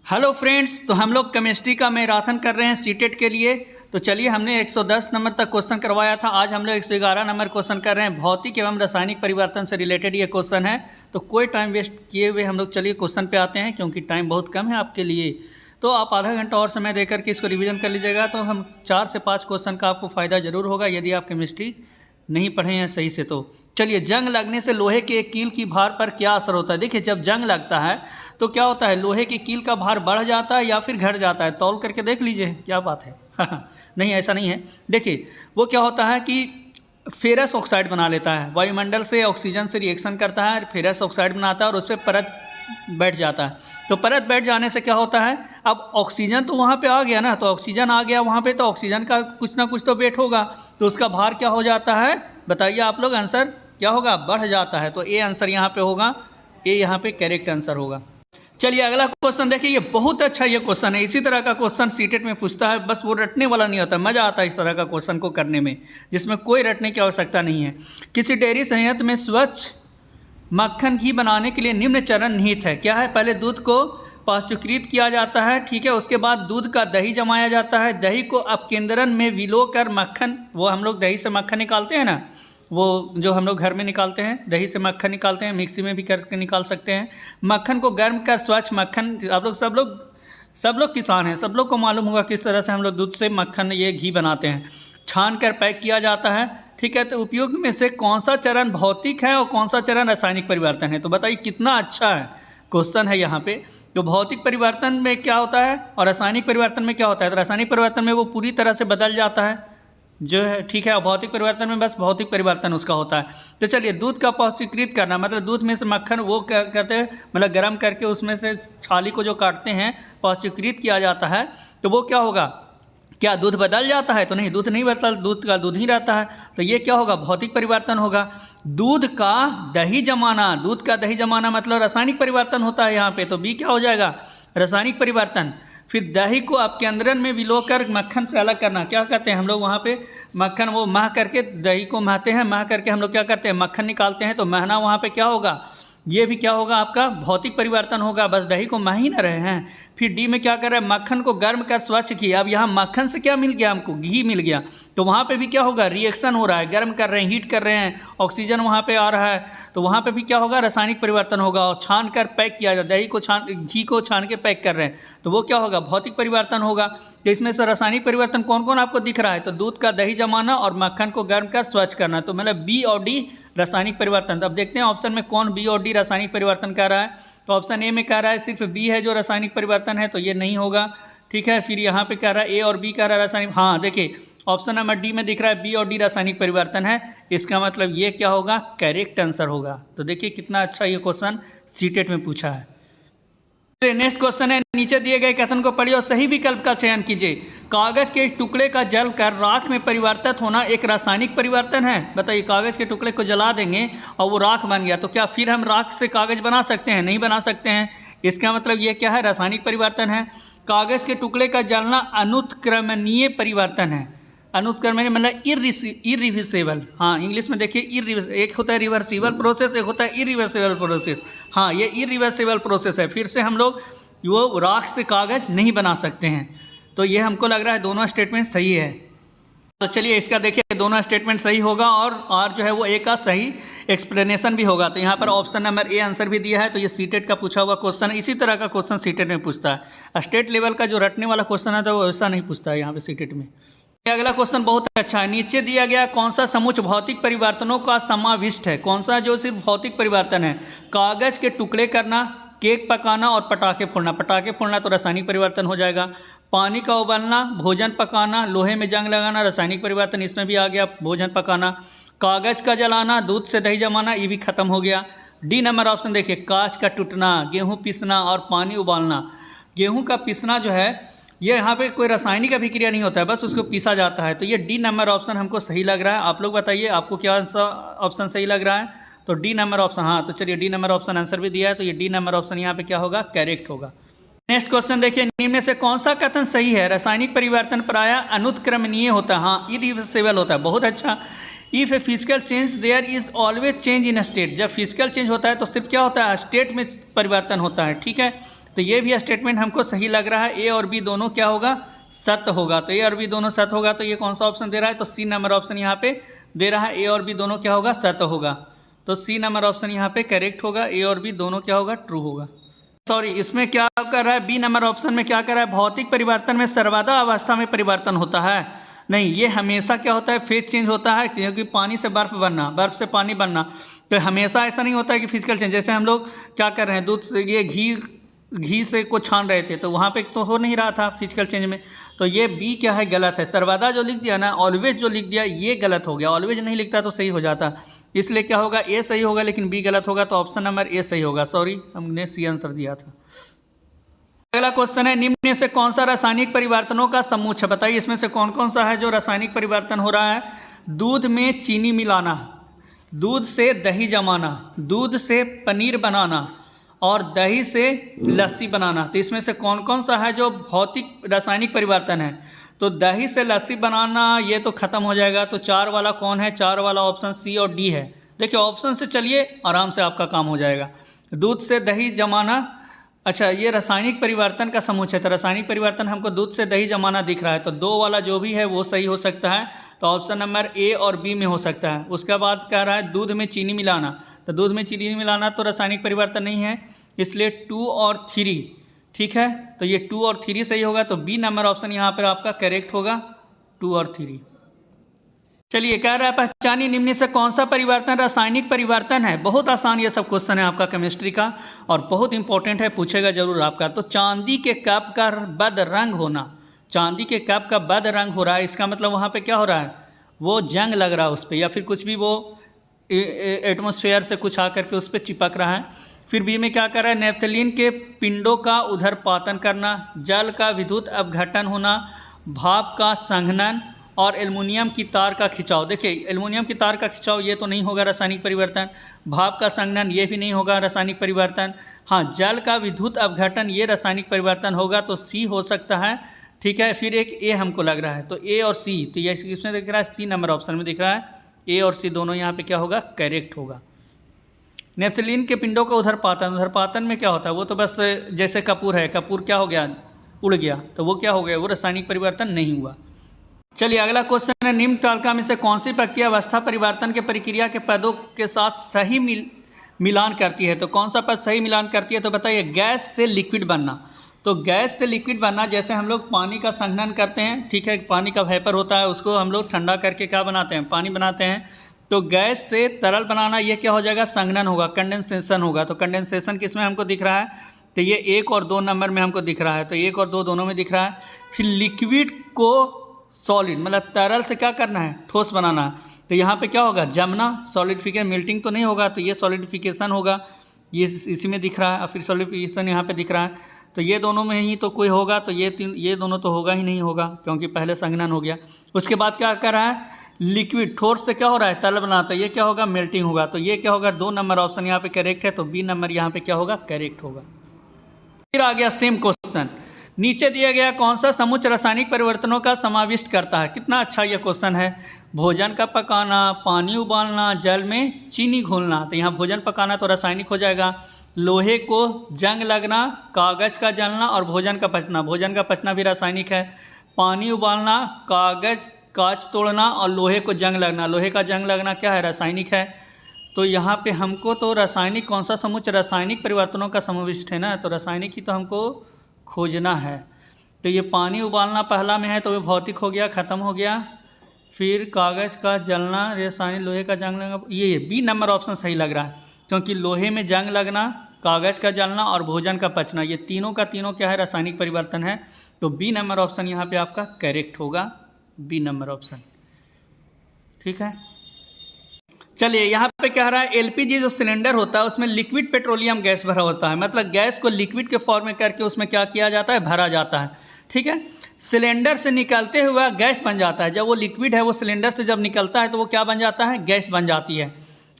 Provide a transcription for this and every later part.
Hello friends, तो हम लोग केमिस्ट्री का मैराथन कर रहे हैं सीटेट के लिए। तो चलिए, हमने 110 नंबर तक क्वेश्चन करवाया था। आज हम लोग 111 नंबर क्वेश्चन कर रहे हैं। भौतिक एवं रासायनिक परिवर्तन से रिलेटेड ये क्वेश्चन है। तो कोई टाइम वेस्ट किए हुए हम लोग चलिए क्वेश्चन पे आते हैं, क्योंकि टाइम बहुत कम है आपके लिए। तो आप आधा घंटा और समय देकर के इसको रिवीजन कर लीजिएगा। तो हम 4 से 5 क्वेश्चन का आपको फ़ायदा ज़रूर होगा यदि आप केमिस्ट्री नहीं पढ़े हैं सही से। तो चलिए, जंग लगने से लोहे के एक कील की भार पर क्या असर होता है। देखिए, जब जंग लगता है तो क्या होता है, लोहे की कील का भार बढ़ जाता है या फिर घट जाता है। तौल करके देख लीजिए, क्या बात है। नहीं, ऐसा नहीं है। देखिए, वो क्या होता है कि फेरस ऑक्साइड बना लेता है। वायुमंडल से ऑक्सीजन से रिएक्शन करता है, फेरस ऑक्साइड बनाता है और उस पर परत बैठ जाता है। तो परत बैठ जाने से क्या होता है, अब ऑक्सीजन तो वहाँ पे आ गया ना, तो ऑक्सीजन आ गया वहाँ पे, तो ऑक्सीजन का कुछ ना कुछ तो वेट होगा। तो उसका भार क्या हो जाता है, बताइए आप लोग। आंसर क्या होगा, बढ़ जाता है। तो ए आंसर यहाँ पे होगा, ए यहाँ पे करेक्ट आंसर होगा। चलिए, अगला क्वेश्चन देखिए। ये बहुत अच्छा ये क्वेश्चन है। इसी तरह का क्वेश्चन सीटेट में पूछता है, बस वो रटने वाला नहीं होता। मज़ा आता है इस तरह का क्वेश्चन को करने में, जिसमें कोई रटने की आवश्यकता नहीं है। किसी डेयरी संयंत्र में स्वच्छ मक्खन घी बनाने के लिए निम्न चरण निहित है। क्या है, पहले दूध को पाश्चुकृत किया जाता है, ठीक है। उसके बाद दूध का दही जमाया जाता है। दही को अपकेंद्रन में विलो कर मक्खन, वो हम लोग दही से मक्खन निकालते हैं ना, वो जो हम लोग घर में निकालते हैं, दही से मक्खन निकालते हैं, मिक्सी में भी करके निकाल सकते हैं। मक्खन को गर्म कर स्वच्छ मक्खन, आप लोग सब लोग किसान हैं, सब लोग को मालूम होगा किस तरह से हम लोग दूध से मक्खन ये घी बनाते हैं। छान कर पैक किया जाता है, ठीक है। तो उपयोग में से कौन सा चरण भौतिक है और कौन सा चरण रासायनिक परिवर्तन है। तो बताइए, कितना अच्छा है क्वेश्चन है यहाँ पे। तो भौतिक परिवर्तन में क्या होता है और रासायनिक परिवर्तन में क्या होता है। तो रासायनिक परिवर्तन में वो पूरी तरह से बदल जाता है जो है, ठीक है। और भौतिक परिवर्तन में बस भौतिक परिवर्तन उसका होता है। तो चलिए, दूध का पाश्चुकृत करना मतलब दूध में से मक्खन वो क्या कहते हैं, मतलब गर्म करके उसमें से छाली को जो काटते हैं पाश्चुकृत किया जाता है। तो वो क्या होगा, क्या दूध बदल जाता है। तो नहीं, दूध नहीं बदल, दूध का दूध ही रहता है। तो ये क्या होगा, भौतिक परिवर्तन होगा। दूध का दही जमाना, दूध का दही जमाना मतलब रासायनिक परिवर्तन होता है यहाँ पे। तो बी क्या हो जाएगा, रासायनिक परिवर्तन। फिर दही को अपकेंद्रन में विलो कर मक्खन से अलग करना, क्या कहते हैं हम लोग वहाँ पे, मक्खन वो मह करके दही को महते हैं, मह करके हम लोग क्या करते हैं, मक्खन निकालते हैं। तो महना वहाँ पे क्या होगा, ये भी क्या होगा, आपका भौतिक परिवर्तन होगा। बस दही को मह ही ना रहे हैं। फिर डी में क्या कर रहे हैं, मक्खन को गर्म कर स्वच्छ घी। अब यहाँ मक्खन से क्या मिल गया, हमको घी मिल गया। तो वहाँ पे भी क्या होगा, रिएक्शन हो रहा है, गर्म कर रहे हैं, हीट कर रहे हैं, ऑक्सीजन वहाँ पे आ रहा है। तो वहाँ पे भी क्या होगा, रासायनिक परिवर्तन होगा। और छान कर पैक किया जाए, दही को घी को छान के पैक कर रहे हैं, तो वो क्या होगा, भौतिक परिवर्तन होगा। तो इसमें से रासायनिक परिवर्तन कौन कौन आपको दिख रहा है। तो दूध का दही जमाना और मक्खन को गर्म कर स्वच्छ करना। तो मतलब बी और डी रासायनिक परिवर्तन। तो अब देखते हैं ऑप्शन में कौन बी और डी रासायनिक परिवर्तन कर रहा है। तो ऑप्शन ए में कह रहा है सिर्फ बी है जो रासायनिक परिवर्तन है, तो ये नहीं होगा, ठीक है। फिर यहाँ पे कह रहा है ए और बी कह रहा है रासायनिक, हाँ देखिए ऑप्शन नंबर डी में दिख रहा है बी और डी रासायनिक परिवर्तन है। इसका मतलब ये क्या होगा, करेक्ट आंसर होगा। तो देखिए कितना अच्छा ये क्वेश्चन सीटेट में पूछा है। नेक्स्ट क्वेश्चन है, नीचे दिए गए कथन को पढ़िए और सही विकल्प का चयन कीजिए। कागज के टुकड़े का जल कर राख में परिवर्तित होना एक रासायनिक परिवर्तन है। बताइए, कागज के टुकड़े को जला देंगे और वो राख बन गया, तो क्या फिर हम राख से कागज बना सकते हैं, नहीं बना सकते हैं। इसका मतलब ये क्या है, रासायनिक परिवर्तन है। कागज के टुकड़े का जलना अनुत्क्रमणीय परिवर्तन है। अनुत्क्रमणीय मतलब इरिवर्सिबल, हाँ इंग्लिश में देखिए एक होता है रिवर्सिबल प्रोसेस, एक होता है इरिवर्सिबल प्रोसेस। हाँ, ये इरिवर्सिबल प्रोसेस है। फिर से हम लोग वो राख से कागज़ नहीं बना सकते हैं। तो ये हमको लग रहा है दोनों स्टेटमेंट सही है। तो चलिए इसका देखिए, दोनों स्टेटमेंट सही होगा और जो है वो ए का सही एक्सप्लेनेशन भी होगा। तो यहाँ पर ऑप्शन नंबर ए आंसर भी दिया है। तो ये सीटेट का पूछा हुआ क्वेश्चन है। इसी तरह का क्वेश्चन सीटेट में पूछता है। स्टेट लेवल का जो रटने वाला क्वेश्चन है तो वो ऐसा नहीं पूछता है यहाँ पे सीटेट में। अगला क्वेश्चन बहुत अच्छा है। नीचे दिया गया कौन सा समुच्चय भौतिक परिवर्तनों का समाविष्ट है। कौन सा जो सिर्फ भौतिक परिवर्तन है, कागज के टुकड़े करना, केक पकाना और पटाखे फोड़ना। पटाखे फोड़ना तो रासायनिक परिवर्तन हो जाएगा। पानी का उबालना, भोजन पकाना, लोहे में जंग लगाना, रासायनिक परिवर्तन इसमें भी आ गया, भोजन पकाना। कागज का जलाना, दूध से दही जमाना, ये भी खत्म हो गया। डी नंबर ऑप्शन देखिए, कांच का टूटना, गेहूँ पीसना और पानी उबालना। गेहूँ का पीसना जो है ये यहाँ पे कोई रासायनिक अभिक्रिया नहीं होता है, बस उसको पीसा जाता है। तो ये डी नंबर ऑप्शन हमको सही लग रहा है। आप लोग बताइए आपको क्या ऑप्शन सही लग रहा है। तो डी नंबर ऑप्शन, हाँ तो चलिए डी नंबर ऑप्शन आंसर भी दिया है। तो ये डी नंबर ऑप्शन यहाँ पे क्या होगा, करेक्ट होगा। नेक्स्ट क्वेश्चन देखिए, निम्न में से कौन सा कथन सही है। रासायनिक परिवर्तन प्रायः अनुत्क्रमणीय होता है, हाँ इरिवर्सिबल होता है, बहुत अच्छा। If a physical change their is always change in state. जब फिजिकल चेंज होता है तो सिर्फ क्या होता है, स्टेट में परिवर्तन होता है, ठीक है। तो ये भी स्टेटमेंट हमको सही लग रहा है। ए और बी दोनों क्या होगा, सत्य होगा। तो ए और बी दोनों सत्य होगा, तो ये कौन सा ऑप्शन दे रहा है, तो सी नंबर ऑप्शन यहाँ पे दे रहा है। ए और बी दोनों क्या होगा, सत्य होगा। तो सी नंबर ऑप्शन यहाँ पे करेक्ट होगा। ए और बी दोनों क्या होगा, ट्रू होगा। सॉरी, इसमें क्या कर रहा है, बी नंबर ऑप्शन में क्या कर रहा है, भौतिक परिवर्तन में सर्वदा अवस्था में परिवर्तन होता है। नहीं, ये हमेशा क्या होता है, फेज चेंज होता है, क्योंकि पानी से बर्फ बनना, बर्फ से पानी बनना, तो हमेशा ऐसा नहीं होता है कि फिजिकल चेंज। जैसे हम लोग क्या कर रहे हैं, दूध से ये घी से को छान रहे थे, तो वहाँ पे तो हो नहीं रहा था फिजिकल चेंज में। तो ये बी क्या है, गलत है। सर्वदा जो लिख दिया ना, ऑलवेज जो लिख दिया, ये गलत हो गया। ऑलवेज नहीं लिखता तो सही हो जाता, इसलिए क्या होगा, ए सही होगा, लेकिन बी गलत होगा। तो ऑप्शन नंबर ए सही होगा। सॉरी, हमने सी आंसर दिया था। अगला क्वेश्चन है, निम्न में से कौन सा रासायनिक परिवर्तनों का समूह है, बताइए इसमें से कौन कौन सा है जो रासायनिक परिवर्तन हो रहा है। दूध में चीनी मिलाना, दूध से दही जमाना, दूध से पनीर बनाना और दही से लस्सी बनाना। तो इसमें से कौन कौन सा है जो भौतिक रासायनिक परिवर्तन है। तो दही से लस्सी बनाना ये तो खत्म हो जाएगा। तो 4 वाला कौन है, 4 वाला ऑप्शन सी और डी है। देखिए ऑप्शन से चलिए, आराम से आपका काम हो जाएगा। दूध से दही जमाना, अच्छा ये रासायनिक परिवर्तन का समूह है। तो रासायनिक परिवर्तन हमको दूध से दही जमाना दिख रहा है, तो 2 वाला जो भी है वो सही हो सकता है। तो ऑप्शन नंबर ए और बी में हो सकता है। उसके बाद कह रहा है दूध में चीनी मिलाना, तो दूध में चीनी मिलाना तो रासायनिक परिवर्तन नहीं है, इसलिए 2 और 3 ठीक है। तो ये 2 और 3 सही होगा। तो बी नंबर ऑप्शन यहाँ पर आपका करेक्ट होगा, 2 और 3। चलिए, कह रहा है पहचानिए निम्न से कौन सा परिवर्तन रासायनिक परिवर्तन है। बहुत आसान ये सब क्वेश्चन है आपका केमिस्ट्री का, और बहुत इंपॉर्टेंट है, पूछेगा जरूर आपका। तो चांदी के कप का बद रंग होना, चांदी के कप का बद रंग हो रहा है, इसका मतलब वहाँ पे क्या हो रहा है, वो जंग लग रहा है उस पर, या फिर कुछ भी वो एटमॉस्फेयर से कुछ आकर के उस पर चिपक रहा है। फिर बी में क्या कर रहा है, नेफ्थलीन के पिंडों का उधर्पातन करना, जल का विद्युत अपघटन होना, भाप का संघनन और एल्युमिनियम की तार का खिंचाव। देखिए एल्युमिनियम की तार का खिंचाव ये तो नहीं होगा रासायनिक परिवर्तन, भाप का संघनन ये भी नहीं होगा रासायनिक परिवर्तन। हाँ, जल का विद्युत अपघटन ये रासायनिक परिवर्तन होगा, तो सी हो सकता है, ठीक है। फिर एक ए हमको लग रहा है, तो ए और सी, तो ये इसमें दिख रहा है, सी नंबर ऑप्शन में दिख रहा है, ए और सी दोनों यहाँ पे क्या होगा, करेक्ट होगा। नेफ्थलीन के पिंडों का उधर्पातन, उधर्पातन में क्या होता है, वो तो बस जैसे कपूर है, कपूर क्या हो गया, उड़ गया, तो वो क्या हो गया, वो रासायनिक परिवर्तन नहीं हुआ। चलिए अगला क्वेश्चन है, निम्न तालिका में से कौन सी प्रक्रिया अवस्था परिवर्तन के प्रक्रिया के पदों के साथ सही मिलान करती है। तो कौन सा पद सही मिलान करती है, तो बताइए गैस से लिक्विड बनना। तो गैस से लिक्विड बनना, जैसे हम लोग पानी का संघनन करते हैं, ठीक है, पानी का वेपर होता है, उसको हम लोग ठंडा करके क्या बनाते हैं, पानी बनाते हैं। तो गैस से तरल बनाना, ये क्या हो जाएगा, संघनन होगा, कंडेंसेशन होगा। तो कंडेंसेशन किस में हमको दिख रहा है, तो ये 1 और 2 नंबर में हमको दिख रहा है, तो 1 और 2 दोनों में दिख रहा है। फिर लिक्विड को सॉलिड, मतलब तरल से क्या करना है, ठोस बनाना है, तो यहाँ पे क्या होगा, जमना, सॉलिडिफिकेशन, मेल्टिंग तो नहीं होगा, तो ये सॉलिडिफिकेशन होगा, ये इसी में दिख रहा है। और फिर सॉलिडिफिकेशन यहाँ पे दिख रहा है, तो ये दोनों में ही तो कोई होगा, तो ये दोनों तो होगा ही नहीं होगा, क्योंकि पहले संघनन हो गया। उसके बाद क्या कर रहा है, लिक्विड ठोस से क्या हो रहा है, तरल बना, तो ये क्या होगा, मेल्टिंग होगा। तो ये क्या होगा, 2 नंबर ऑप्शन यहाँ पे करेक्ट है, तो बी नंबर यहाँ पे क्या होगा, करेक्ट होगा। फिर आ गया सेम क्वेश्चन, नीचे दिया गया कौन सा समूह रासायनिक परिवर्तनों का समाविष्ट करता है। कितना अच्छा ये क्वेश्चन है। भोजन का पकाना, पानी उबालना, जल में चीनी घोलना। तो यहाँ भोजन पकाना तो रासायनिक हो जाएगा, लोहे को जंग लगना, कागज़ का जलना और भोजन का पचना। भोजन का पचना भी रासायनिक है। पानी उबालना, कांच तोड़ना और लोहे को जंग लगना। लोहे का जंग लगना क्या है, रासायनिक है। तो यहाँ पे हमको तो रासायनिक कौन सा समूह रासायनिक परिवर्तनों का समाविष्ट है ना, तो रासायनिक ही तो हमको खोजना है। तो ये पानी उबालना पहला में है, तो वो भौतिक हो गया, ख़त्म हो गया। फिर कागज़ का जलना, रासायनिक, लोहे का जंग लगना, ये बी नंबर ऑप्शन सही लग रहा है, क्योंकि लोहे में जंग लगना, कागज़ का जलना और भोजन का पचना, ये तीनों का तीनों क्या है, रासायनिक परिवर्तन है। तो बी नंबर ऑप्शन यहाँ पे आपका करेक्ट होगा, बी नंबर ऑप्शन, ठीक है। चलिए यहाँ पे कह रहा है एलपीजी जो सिलेंडर होता है उसमें लिक्विड पेट्रोलियम गैस भरा होता है, मतलब गैस को लिक्विड के फॉर्म में करके उसमें क्या किया जाता है, भरा जाता है, ठीक है। सिलेंडर से निकलते हुए गैस बन जाता है। जब वो लिक्विड है वो सिलेंडर से जब निकलता है तो वो क्या बन जाता है, गैस बन जाती है।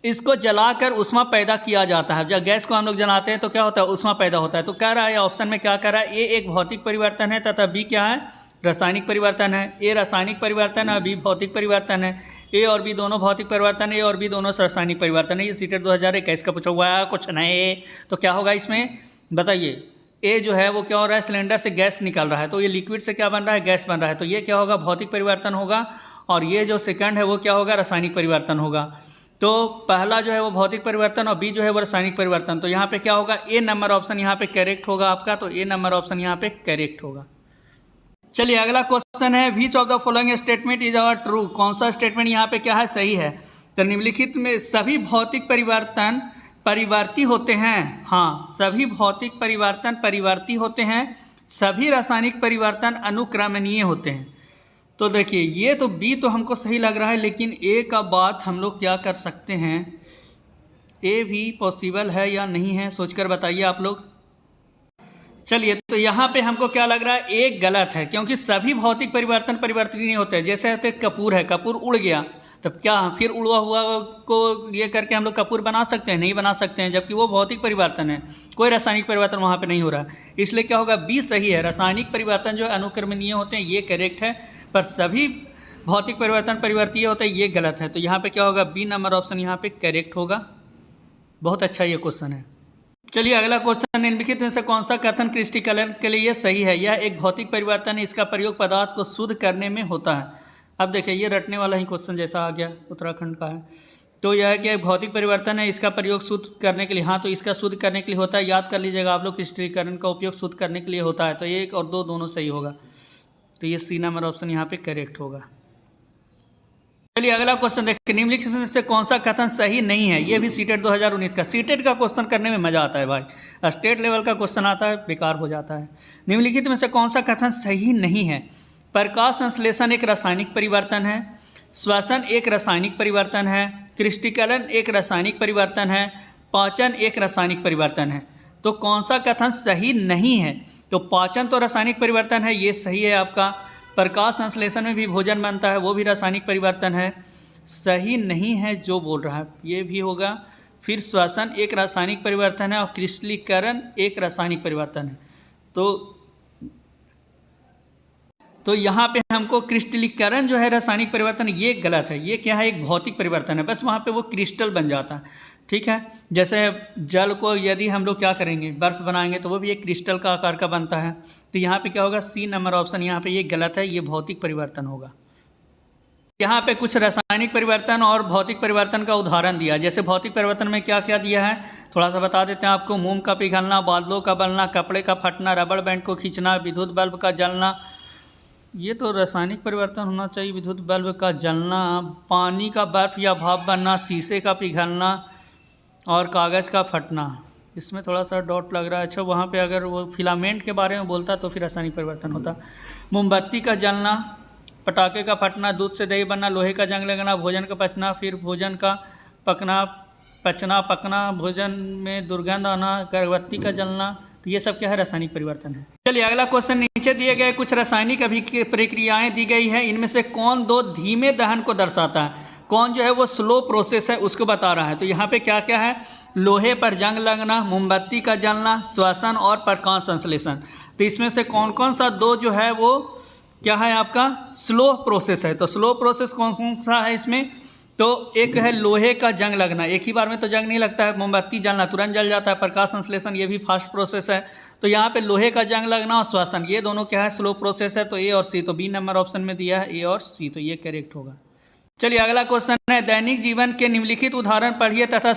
इसको जलाकर उष्मा पैदा किया जाता है। जब गैस को हम लोग जलाते हैं तो क्या होता है, उष्मा पैदा होता है। तो कह रहा है ऑप्शन में क्या कह रहा है, ए एक भौतिक परिवर्तन है तथा बी क्या है, रासायनिक परिवर्तन है। ए रासायनिक परिवर्तन है, बी भौतिक परिवर्तन है। ए और बी दोनों भौतिक परिवर्तन है, ए और बी दोनों रासायनिक परिवर्तन है। ये सीटेट 2021 का पूछा हुआ है, कुछ नहीं। तो क्या होगा इसमें बताइए, ए जो है वो क्या हो रहा है, सिलेंडर से गैस निकल रहा है, तो ये लिक्विड से क्या बन रहा है, गैस बन रहा है, तो ये क्या होगा, भौतिक परिवर्तन होगा। और ये जो सेकंड है वो क्या होगा, रासायनिक परिवर्तन होगा। तो पहला जो है वो भौतिक परिवर्तन और बी जो है वो रासायनिक परिवर्तन। तो यहाँ पे क्या होगा, ए नंबर ऑप्शन यहाँ पे करेक्ट होगा आपका, तो ए नंबर ऑप्शन यहाँ पे करेक्ट होगा। चलिए अगला क्वेश्चन है, which of the following statement is our true. कौन सा स्टेटमेंट यहाँ पे क्या है, सही है। तो निम्नलिखित में सभी भौतिक परिवर्तन परिवर्ती होते हैं। हाँ, सभी भौतिक परिवर्तन परिवर्ती होते हैं, सभी रासायनिक परिवर्तन अनुक्रमणीय होते हैं। तो देखिए ये तो बी तो हमको सही लग रहा है, लेकिन ए का बात हम लोग क्या कर सकते हैं, ए भी पॉसिबल है या नहीं है, सोचकर बताइए आप लोग। चलिए तो यहाँ पे हमको क्या लग रहा है, एक गलत है, क्योंकि सभी भौतिक परिवर्तन परिवर्तनीय होते हैं। जैसे कहते कपूर है, कपूर उड़ गया, तब क्या फिर उड़ा हुआ को ये करके हम लोग कपूर बना सकते हैं, नहीं बना सकते हैं, जबकि वो भौतिक परिवर्तन है, कोई रासायनिक परिवर्तन वहाँ पे नहीं हो रहा है। इसलिए क्या होगा, बी सही है, रासायनिक परिवर्तन जो अनुक्रमणीय होते हैं ये करेक्ट है, पर सभी भौतिक परिवर्तन परिवर्तीय होते हैं ये गलत है। तो यहाँ पे क्या होगा, बी नंबर ऑप्शन यहाँ पे करेक्ट होगा। बहुत अच्छा ये क्वेश्चन है। चलिए अगला क्वेश्चन, निम्नलिखित में से कौन सा कथन क्रिस्टलीकरण के लिए सही है। यह एक भौतिक परिवर्तन है, इसका प्रयोग पदार्थ को शुद्ध करने में होता है। अब देखिए ये रटने वाला ही क्वेश्चन जैसा आ गया, उत्तराखंड का है। तो यह है कि एक भौतिक परिवर्तन है, इसका प्रयोग शुद्ध करने के लिए, हाँ तो इसका शुद्ध करने के लिए होता है। याद कर लीजिएगा आप लोग, क्रिस्टलीकरण का उपयोग शुद्ध करने के लिए होता है। तो एक और दो दोनों सही होगा, तो ये सी नंबर ऑप्शन यहाँ पे करेक्ट होगा। चलिए अगला क्वेश्चन देखिए, निम्नलिखित में से कौन सा कथन सही नहीं है। ये भी सीटेट 2019 का, सीटेट का क्वेश्चन करने में मजा आता है भाई, स्टेट लेवल का क्वेश्चन आता है बेकार हो जाता है। निम्नलिखित में से कौन सा कथन सही नहीं है। प्रकाश संश्लेषण एक रासायनिक परिवर्तन है, श्वसन एक रासायनिक परिवर्तन है, क्रिस्टलीकरण एक रासायनिक परिवर्तन है, पाचन एक रासायनिक परिवर्तन है। तो कौन सा कथन सही नहीं है, तो पाचन तो रासायनिक परिवर्तन है, ये सही है आपका। प्रकाश संश्लेषण में भी भोजन बनता है, वो भी रासायनिक परिवर्तन है। सही नहीं है जो बोल रहा है, ये भी होगा। फिर श्वसन एक रासायनिक परिवर्तन है और क्रिस्टलीकरण एक रासायनिक परिवर्तन है। तो यहाँ पे हमको क्रिस्टलीकरण जो है रासायनिक परिवर्तन, ये गलत है। ये क्या है, एक भौतिक परिवर्तन है, बस वहाँ पे वो क्रिस्टल बन जाता है, ठीक है। जैसे जल को यदि हम लोग क्या करेंगे, बर्फ़ बनाएंगे, तो वो भी एक क्रिस्टल का आकार का बनता है। तो यहाँ पे क्या होगा, सी नंबर ऑप्शन यहाँ पे ये गलत है, ये भौतिक परिवर्तन होगा। यहाँ पे कुछ रासायनिक परिवर्तन और भौतिक परिवर्तन का उदाहरण दिया। जैसे भौतिक परिवर्तन में क्या क्या दिया है थोड़ा सा बता देते हैं आपको। मोम का पिघलना, बादलों का बनना, कपड़े का फटना, रबड़ बैंड को खींचना, विद्युत बल्ब का जलना, ये तो रासायनिक परिवर्तन होना चाहिए। विद्युत बल्ब का जलना, पानी का बर्फ़ या भाप बनना, शीशे का पिघलना और कागज़ का फटना, इसमें थोड़ा सा डॉट लग रहा है। अच्छा, वहाँ पे अगर वो फिलामेंट के बारे में बोलता तो फिर रासायनिक परिवर्तन होता। मोमबत्ती का जलना, पटाखे का फटना, दूध से दही बनना, लोहे का जंग लगना, भोजन का पचना, फिर भोजन का पकना, भोजन में दुर्गंध आना, अगरबत्ती का जलना, तो ये सब क्या है, रासायनिक परिवर्तन है। चलिए अगला क्वेश्चन, नीचे दिए गए कुछ रासायनिक प्रक्रियाएं दी गई है, इनमें से कौन दो धीमे दहन को दर्शाता है। कौन जो है वो स्लो प्रोसेस है उसको बता रहा है। तो यहाँ पे क्या क्या है, लोहे पर जंग लगना, मोमबत्ती का जलना, श्वसन और प्रकाश संश्लेषण। तो इसमें से कौन कौन सा दो जो है वो क्या है आपका, स्लो प्रोसेस है। तो स्लो प्रोसेस कौन कौन सा है इसमें, तो एक है लोहे का जंग लगना, एक ही बार में तो जंग नहीं लगता है। मोमबत्ती जलना तुरंत जल जाता है। प्रकाश संश्लेषण ये भी फास्ट प्रोसेस है। तो यहाँ पे लोहे का जंग लगना और श्वसन, ये दोनों क्या है, स्लो प्रोसेस है। तो ए और सी, तो बी नंबर ऑप्शन में दिया है ए और सी, तो ये करेक्ट होगा। चलिए अगला क्वेश्चन है, दैनिक जीवन के निम्नलिखित उदाहरण पढ़िए तथा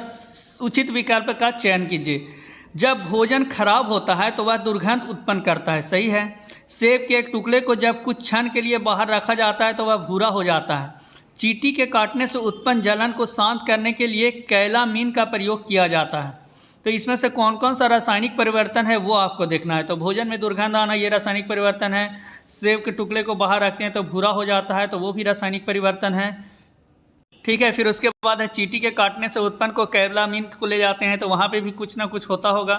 उचित विकल्प का चयन कीजिए। जब भोजन खराब होता है तो वह दुर्गंध उत्पन्न करता है, सही है। सेब के एक टुकड़े को जब कुछ क्षण के लिए बाहर रखा जाता है तो वह भूरा हो जाता है। चींटी के काटने से उत्पन्न जलन को शांत करने के लिए कैलामीन का प्रयोग किया जाता है। तो इसमें से कौन कौन सा रासायनिक परिवर्तन है वो आपको देखना है। तो भोजन में दुर्गंध आना, ये रासायनिक परिवर्तन है। सेब के टुकड़े को बाहर रखते हैं तो भूरा हो जाता है, तो वो भी रासायनिक परिवर्तन है, ठीक है। फिर उसके बाद है चींटी के काटने से उत्पन्न को कैलामीन को ले जाते हैं, तो वहाँ पे भी कुछ ना कुछ होता होगा।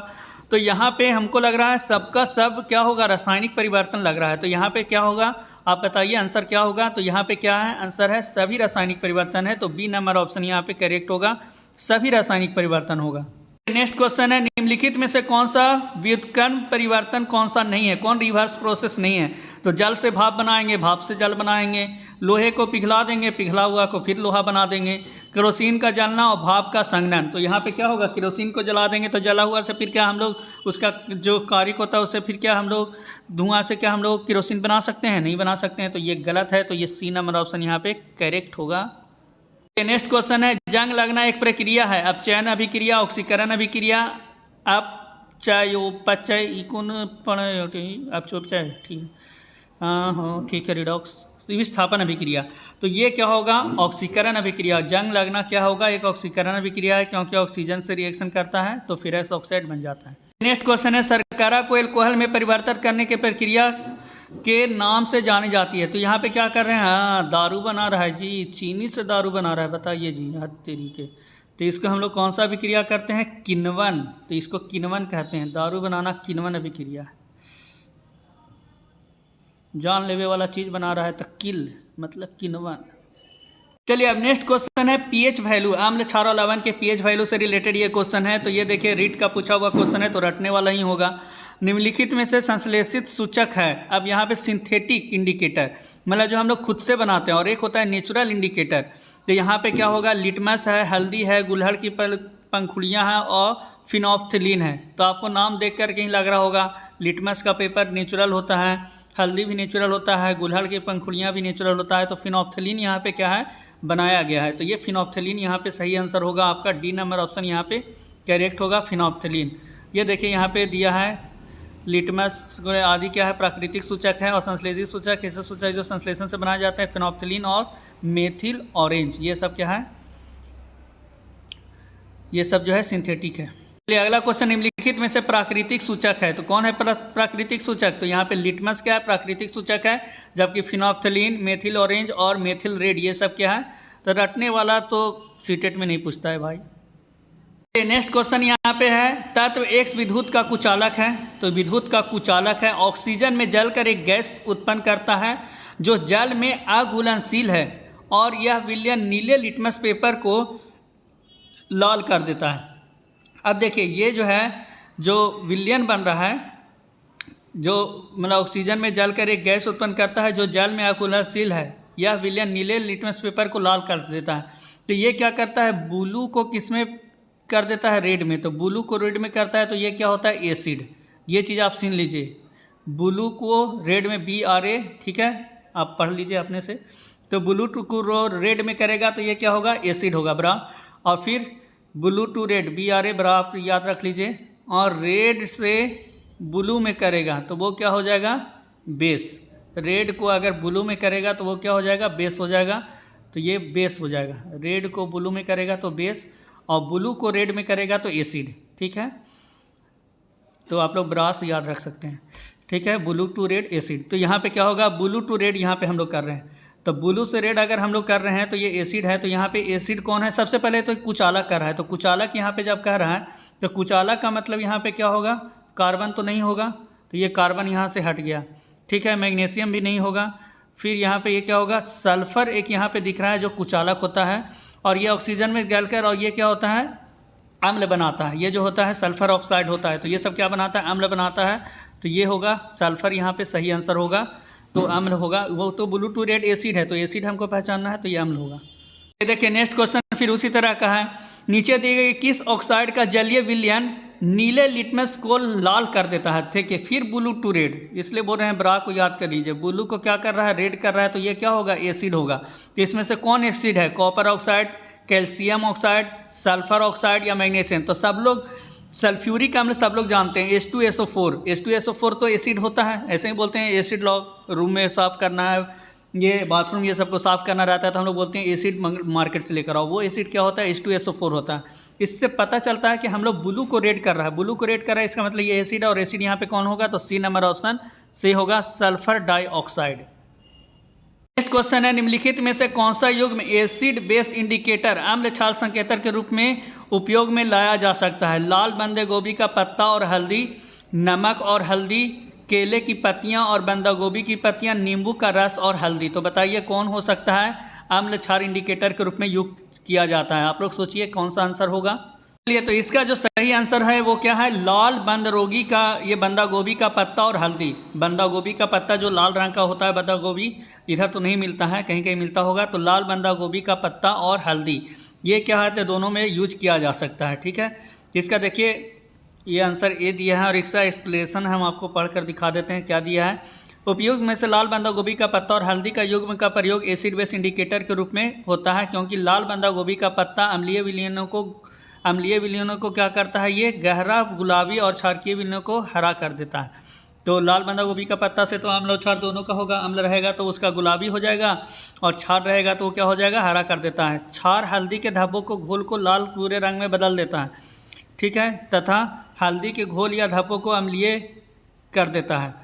तो यहाँ पे हमको लग रहा है सबका सब क्या होगा, रासायनिक परिवर्तन लग रहा है। तो यहाँ पे क्या होगा, आप बताइए आंसर क्या होगा। तो यहाँ पे क्या है, आंसर है सभी रासायनिक परिवर्तन है। तो बी नंबर ऑप्शन यहाँ पे करेक्ट होगा, सभी रासायनिक परिवर्तन होगा। नेक्स्ट क्वेश्चन है, निम्नलिखित में से कौन सा व्युत्क्रम परिवर्तन कौन सा नहीं है, कौन रिवर्स प्रोसेस नहीं है। तो जल से भाप बनाएंगे, भाप से जल बनाएंगे, लोहे को पिघला देंगे, पिघला हुआ को फिर लोहा बना देंगे, केरोसिन का जलना और भाप का संघनन। तो यहाँ पे क्या होगा, केरोसिन को जला देंगे तो जला हुआ से फिर क्या हम लोग उसका जो कारिक होता है उससे फिर क्या हम लोग धुआं से क्या हम लोग केरोसिन बना सकते हैं, नहीं बना सकते हैं। तो ये गलत है, तो ये सी नंबर ऑप्शन यहाँ पे करेक्ट होगा। नेक्स्ट क्वेश्चन है, जंग लगना एक प्रक्रिया है, अपचयन अभिक्रिया, ऑक्सीकरण अभिक्रिया, अपचयोपचय इकोन अपचयोपचय, ठीक है, हाँ ठीक है, रिडॉक्स विस्थापन अभिक्रिया। तो ये क्या होगा, ऑक्सीकरण अभिक्रिया। जंग लगना क्या होगा, एक ऑक्सीकरण अभिक्रिया है, क्योंकि ऑक्सीजन से रिएक्शन करता है तो फेरस ऑक्साइड बन जाता है। नेक्स्ट क्वेश्चन है, शर्करा को एल्कोहल में परिवर्तित करने की प्रक्रिया के नाम से जानी जाती है। तो यहाँ पे क्या कर रहे हैं, हाँ दारू बना रहा है जी, चीनी से दारू बना रहा है, बताइए जी, हद तरीके। तो इसको हम लोग कौन सा अभिक्रिया करते हैं, किण्वन। तो इसको किण्वन कहते हैं, दारू बनाना किण्वन अभिक्रिया है। जान लेवे वाला चीज़ बना रहा है तो किल मतलब किण्वन। चलिए अब नेक्स्ट क्वेश्चन है, पीएच वैल्यू, अम्ल क्षार और लवण के पीएच वैल्यू से रिलेटेड ये क्वेश्चन है। तो ये देखिए रीट का पूछा हुआ क्वेश्चन है तो रटने वाला ही होगा। निम्नलिखित में से संश्लेषित सूचक है। अब यहाँ पे सिंथेटिक इंडिकेटर मतलब जो हम लोग खुद से बनाते हैं, और एक होता है नेचुरल इंडिकेटर। तो यहाँ पे क्या होगा, लिटमस है, हल्दी है, गुलहड़ की पंखुड़ियाँ हैं और फिनोल्फ्थलीन है। तो आपको नाम देख कर कहीं लग रहा होगा लिटमस का पेपर नेचुरल होता है, हल्दी भी नेचुरल होता है, गुलहड़ की पंखुड़ियाँ भी नेचुरल होता है। तो फिनोल्फ्थलीन यहाँ पे क्या है, बनाया गया है। तो ये फिनोल्फ्थलीन यहाँ पे सही आंसर होगा आपका, डी नंबर ऑप्शन यहाँ पे करेक्ट होगा, फिनोल्फ्थलीन। ये देखिए यहाँ पे दिया है लिटमस आदि क्या है, प्राकृतिक सूचक है, और संश्लेषित सूचक ऐसे सूचक जो संश्लेषण से बनाए जाते हैं, फिनोल्फ्थलीन और मेथिल ऑरेंज, ये सब क्या है, ये सब जो है सिंथेटिक है। चलिए अगला क्वेश्चन, निम्नलिखित में से प्राकृतिक सूचक है। तो कौन है प्राकृतिक सूचक, तो यहाँ पे लिटमस क्या है, प्राकृतिक सूचक है, जबकि फिनोल्फ्थलीन, मेथिल ऑरेंज और मेथिल रेड ये सब क्या है। तो रटने वाला तो सीटेट में नहीं पूछता है भाई। नेक्स्ट क्वेश्चन यहाँ पे है, तत्व X विद्युत का कुचालक है। तो विद्युत का कुचालक है, ऑक्सीजन में जलकर एक गैस उत्पन्न करता है जो जल में अघुलनशील है, और यह विलयन नीले लिटमस पेपर को लाल कर देता है। अब देखिए ये जो है, जो विलयन बन रहा है, जो मतलब ऑक्सीजन में जलकर एक गैस उत्पन्न करता है जो जल में अघुलनशील है, यह विलयन नीले लिटमस पेपर को लाल कर देता है। तो ये क्या करता है, ब्लू को किस में कर देता है, रेड में। तो ब्लू को रेड में करता है, तो ये क्या होता है, एसिड। ये चीज़ आप सुन लीजिए, ब्लू को रेड में BRA, ठीक है, आप पढ़ लीजिए अपने से। तो ब्लू को रेड में करेगा तो ये क्या होगा, एसिड होगा बरा। और फिर ब्लू टू रेड BRA बरा, आप याद रख लीजिए। और रेड से ब्लू में करेगा तो वो क्या हो जाएगा, बेस। रेड को अगर ब्लू में करेगा तो वो क्या हो जाएगा, बेस हो जाएगा। तो ये बेस हो जाएगा, रेड को ब्लू में करेगा तो बेस, और ब्लू को रेड में करेगा तो एसिड, ठीक है। तो आप लोग ब्रास याद रख सकते हैं, ठीक है, ब्लू टू रेड एसिड। तो यहाँ पे क्या होगा, ब्लू टू रेड यहाँ पे हम लोग कर रहे हैं। तो ब्लू से रेड अगर हम लोग कर रहे हैं तो ये एसिड है। तो यहाँ पे एसिड कौन है, सबसे पहले तो कुचालक कर रहा है। तो कुचालक यहाँ पे जब कह रहा है तो कुचालक का मतलब यहाँ पे क्या होगा, कार्बन तो नहीं होगा, तो ये कार्बन यहाँ से हट गया, ठीक है। मैग्नीशियम भी नहीं होगा। फिर यहाँ पे ये क्या होगा, सल्फर एक यहाँ पे दिख रहा है जो कुचालक होता है, और ये ऑक्सीजन में गलकर और ये क्या होता है, अम्ल बनाता है। ये जो होता है सल्फर ऑक्साइड होता है। तो ये सब क्या बनाता है, अम्ल बनाता है। तो ये होगा सल्फर, यहाँ पे सही आंसर होगा, तो अम्ल होगा। वो तो ब्लू टू रेड एसिड है, तो एसिड हमको पहचानना है, तो ये अम्ल होगा। ये देखिए नेक्स्ट क्वेश्चन फिर उसी तरह का है, नीचे दिए गए किस ऑक्साइड का जलीय विलयन नीले लिटमस को लाल कर देता है, ठीक है। फिर ब्लू टू रेड, इसलिए बोल रहे हैं ब्रा को याद कर लीजिए। ब्लू को क्या कर रहा है, रेड कर रहा है, तो ये क्या होगा, एसिड होगा। तो इसमें से कौन एसिड है, copper oxide, calcium oxide, sulphur oxide या मैग्नीशियम। तो सब लोग सल्फ्यूरिक अम्ल सब लोग जानते हैं, H2SO4। H2SO4 तो एसिड होता है, ऐसे ही बोलते हैं एसिड लॉग। रूम में साफ़ करना है, ये बाथरूम ये सबको साफ़ करना रहता है तो हम लोग बोलते हैं एसिड मार्केट से लेकर आओ। वो एसिड क्या होता है, H2SO4 होता है। इससे पता चलता है कि हम लोग ब्लू को रेड कर रहा है, ब्लू को रेड कर रहा है, इसका मतलब ये एसिड है। और एसिड यहाँ पे कौन होगा, तो सी नंबर ऑप्शन सही होगा, सल्फर डाइऑक्साइड। नेक्स्ट क्वेश्चन है, निम्नलिखित में से कौन सा युग्म एसिड बेस इंडिकेटर अम्ल क्षार संकेतक के रूप में उपयोग में लाया जा सकता है। लाल बंदे गोभी का पत्ता और हल्दी, नमक और हल्दी, केले की पत्तियां और बंदा गोभी की पत्तियां, नींबू का रस और हल्दी। तो बताइए कौन हो सकता है अम्ल क्षार इंडिकेटर के रूप में युक्त किया जाता है। आप लोग सोचिए कौन सा आंसर होगा। चलिए, तो इसका जो सही आंसर है वो क्या है, लाल बंद रोगी का, ये बंदा गोभी का पत्ता और हल्दी। बंदा गोभी का पत्ता जो लाल रंग का होता है, बंदा गोभी इधर तो नहीं मिलता है, कहीं कहीं मिलता होगा, तो लाल बंदा गोभी का पत्ता और हल्दी, ये क्या है, तो दोनों में यूज किया जा सकता है। ठीक है, इसका देखिए ये आंसर ए दिया है और इसका एक्सप्लेनेशन हम आपको पढ़कर दिखा देते हैं क्या दिया है। उपयुक्त में से लाल बंदा गोभी का पत्ता और हल्दी का युग्म का प्रयोग एसिड बेस इंडिकेटर के रूप में होता है, क्योंकि लाल बंदा गोभी का पत्ता अम्लीय विलयनों को क्या करता है, ये गहरा गुलाबी और क्षारकीय विलयनों को हरा कर देता है। तो लाल बंदा गोभी का पत्ता से तो अम्ल और क्षार दोनों का होगा, अम्ल रहेगा तो उसका गुलाबी हो जाएगा और क्षार रहेगा तो वो क्या हो जाएगा, हरा कर देता है। क्षार हल्दी के धब्बों को घोल को लाल भूरे रंग में बदल देता है, ठीक है, तथा हल्दी के घोल या धब्बों को अम्लीय कर देता है।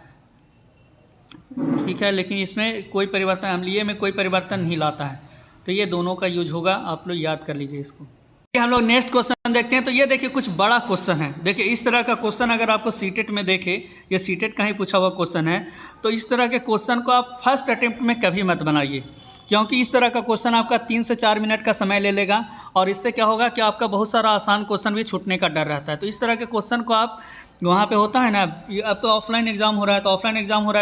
ठीक है, लेकिन इसमें कोई परिवर्तन, अम्लीय में कोई परिवर्तन नहीं लाता है। तो ये दोनों का यूज होगा, आप लोग याद कर लीजिए इसको। हम लोग नेक्स्ट क्वेश्चन देखते हैं। तो ये देखिए कुछ बड़ा क्वेश्चन है। देखिए इस तरह का क्वेश्चन अगर आपको सीटेट में देखे, ये सीटेट का ही पूछा हुआ क्वेश्चन है, तो इस तरह के क्वेश्चन को आप फर्स्ट अटेम्प्ट में कभी मत बनाइए, क्योंकि इस तरह का क्वेश्चन आपका 3 से 4 मिनट का समय ले लेगा और इससे क्या होगा कि आपका बहुत सारा आसान क्वेश्चन भी छूटने का डर रहता है। तो इस तरह के क्वेश्चन को आप वहाँ पे होता है ना, अब तो ऑफलाइन एग्जाम हो रहा है,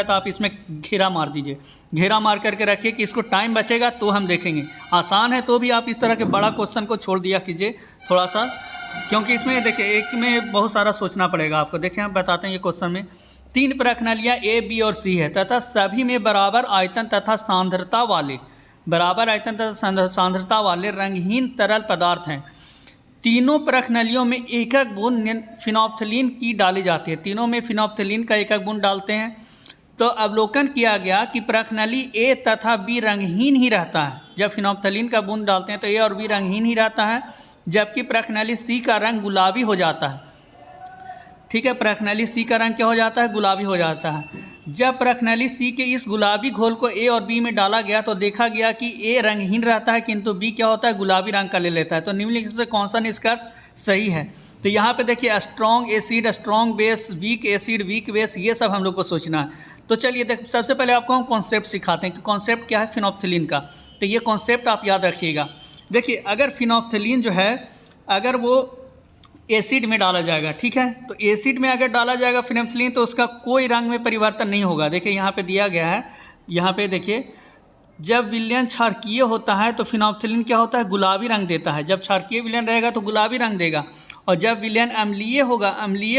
तो आप इसमें घेरा मार दीजिए, घेरा मार करके रखिए कि इसको टाइम बचेगा तो हम देखेंगे। आसान है तो भी आप इस तरह के बड़ा क्वेश्चन को छोड़ दिया कीजिए थोड़ा सा, क्योंकि इसमें देखिए एक में बहुत सारा सोचना पड़ेगा आपको। देखिए हम बताते हैं ये क्वेश्चन में 3 प्रश्नलियाँ ए, बी और सी है तथा सभी में बराबर आयतन तथा सांद्रता वाले रंगहीन तरल पदार्थ हैं। तीनों प्रश्नलियों में एक एक बूंद फिनोप्थलीन की डाली जाती है, तीनों में फिनोप्थलीन का एक एक बूंद डालते हैं। तो अवलोकन किया गया कि प्रश्नली ए तथा बी रंगहीन ही रहता है। जब फिनोप्थलीन का बूंद डालते हैं तो ए और बी रंगहीन ही रहता है, जबकि प्रश्नली सी का रंग गुलाबी हो जाता है। ठीक है, प्रश्नली सी का रंग क्या हो जाता है, गुलाबी हो जाता है। जब प्रश्नली सी के इस गुलाबी घोल को ए और बी में डाला गया तो देखा गया कि ए रंगहीन रहता है, किंतु बी क्या होता है, गुलाबी रंग का ले लेता है। तो निम्नलिखित से कौन सा निष्कर्ष सही है। तो यहाँ पे देखिए strong acid, strong base, weak acid, weak base, ये सब हम लोग को सोचना है। तो चलिए देख, सबसे पहले आपको हम कॉन्सेप्ट सिखाते हैं कि कॉन्सेप्ट क्या है फिनोप्थलीन का। तो ये कॉन्सेप्ट आप याद रखिएगा। देखिए अगर फिनोप्थलीन जो है, अगर वो एसिड में डाला जाएगा, ठीक है, तो एसिड में अगर डाला जाएगा फिनोप्थलीन तो उसका कोई रंग में परिवर्तन नहीं होगा। देखिए यहाँ पे दिया गया है, यहाँ पे देखिए जब विलयन क्षारकीय होता है तो फिनोप्थलीन क्या होता है, गुलाबी रंग देता है। जब क्षारकीय विलयन रहेगा तो गुलाबी रंग देगा, और जब विलयन अम्लीय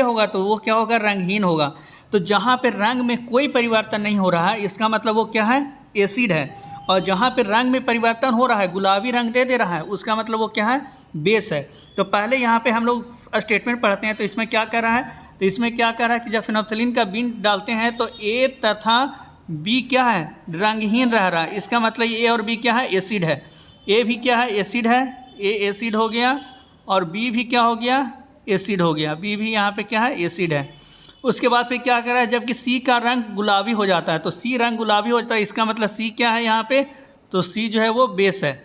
होगा तो वो क्या होगा, रंगहीन होगा। तो जहाँ पे रंग में कोई परिवर्तन नहीं हो रहा है, इसका मतलब वो क्या है, एसिड है। और जहाँ पे रंग में परिवर्तन हो रहा है, गुलाबी रंग दे रहा है, उसका मतलब वो क्या है, बेस है। तो पहले यहाँ पे हम लोग स्टेटमेंट पढ़ते हैं। तो इसमें क्या कर रहा है, तो इसमें क्या कर रहा है कि जब फिनोप्थलीन का बीन डालते हैं तो ए तथा बी क्या है, रंगहीन रह रहा है। इसका मतलब ए और बी क्या है, एसिड है। ए भी क्या है, एसिड है, ए एसिड हो गया, और बी भी क्या हो गया, एसिड हो गया, बी भी यहाँ पे क्या है, एसिड है। उसके बाद फिर क्या कर रहा है, जबकि सी का रंग गुलाबी हो जाता है, तो सी रंग गुलाबी हो जाता है, इसका मतलब सी क्या है यहाँ पे, तो सी जो है वो बेस है।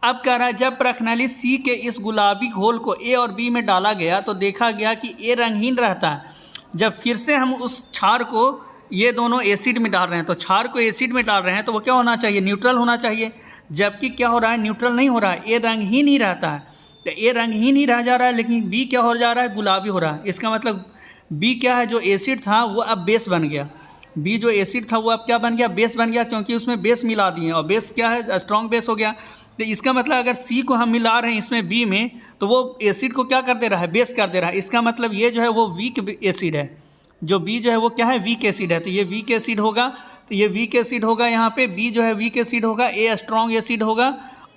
अब कह रहा है जब प्रश्नली सी के इस गुलाबी घोल को ए और बी में डाला गया तो देखा गया कि ए रंगहीन रहता है। जब फिर से हम उस क्षार को, ये दोनों एसिड में डाल रहे हैं, तो क्षार को एसिड में डाल रहे हैं तो वो क्या होना चाहिए, न्यूट्रल होना चाहिए। जबकि क्या हो रहा है, न्यूट्रल नहीं हो रहा है, ए रंगहीन ही रहता है। तो ए रंगहीन ही रह जा रहा है, लेकिन बी क्या हो जा रहा है, गुलाबी हो रहा है। इसका मतलब बी क्या है, जो एसिड था वो अब बेस बन गया। बी जो एसिड था वो अब क्या बन गया, बेस बन गया, क्योंकि उसमें बेस मिला दिए, और बेस क्या है, स्ट्रॉन्ग बेस हो गया। तो इसका मतलब अगर सी को हम मिला रहे हैं इसमें बी में, तो वो एसिड को क्या कर दे रहा है, बेस कर दे रहा है। इसका मतलब ये जो है वो वीक एसिड है, जो बी जो है वो क्या है, वीक एसिड है। तो ये वीक एसिड होगा, तो ये वीक एसिड होगा, यहाँ पे बी जो है वीक एसिड होगा, ए स्ट्रॉन्ग एसिड होगा,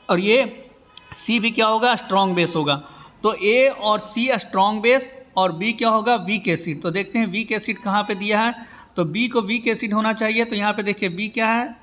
और ये सी भी क्या होगा, स्ट्रॉन्ग बेस होगा। तो ए और सी स्ट्रॉन्ग बेस और बी क्या होगा, वीक एसिड। तो देखते हैं वीक एसिड कहाँ पे दिया है, तो बी को वीक एसिड होना चाहिए। तो यहाँ पे देखिए बी क्या है,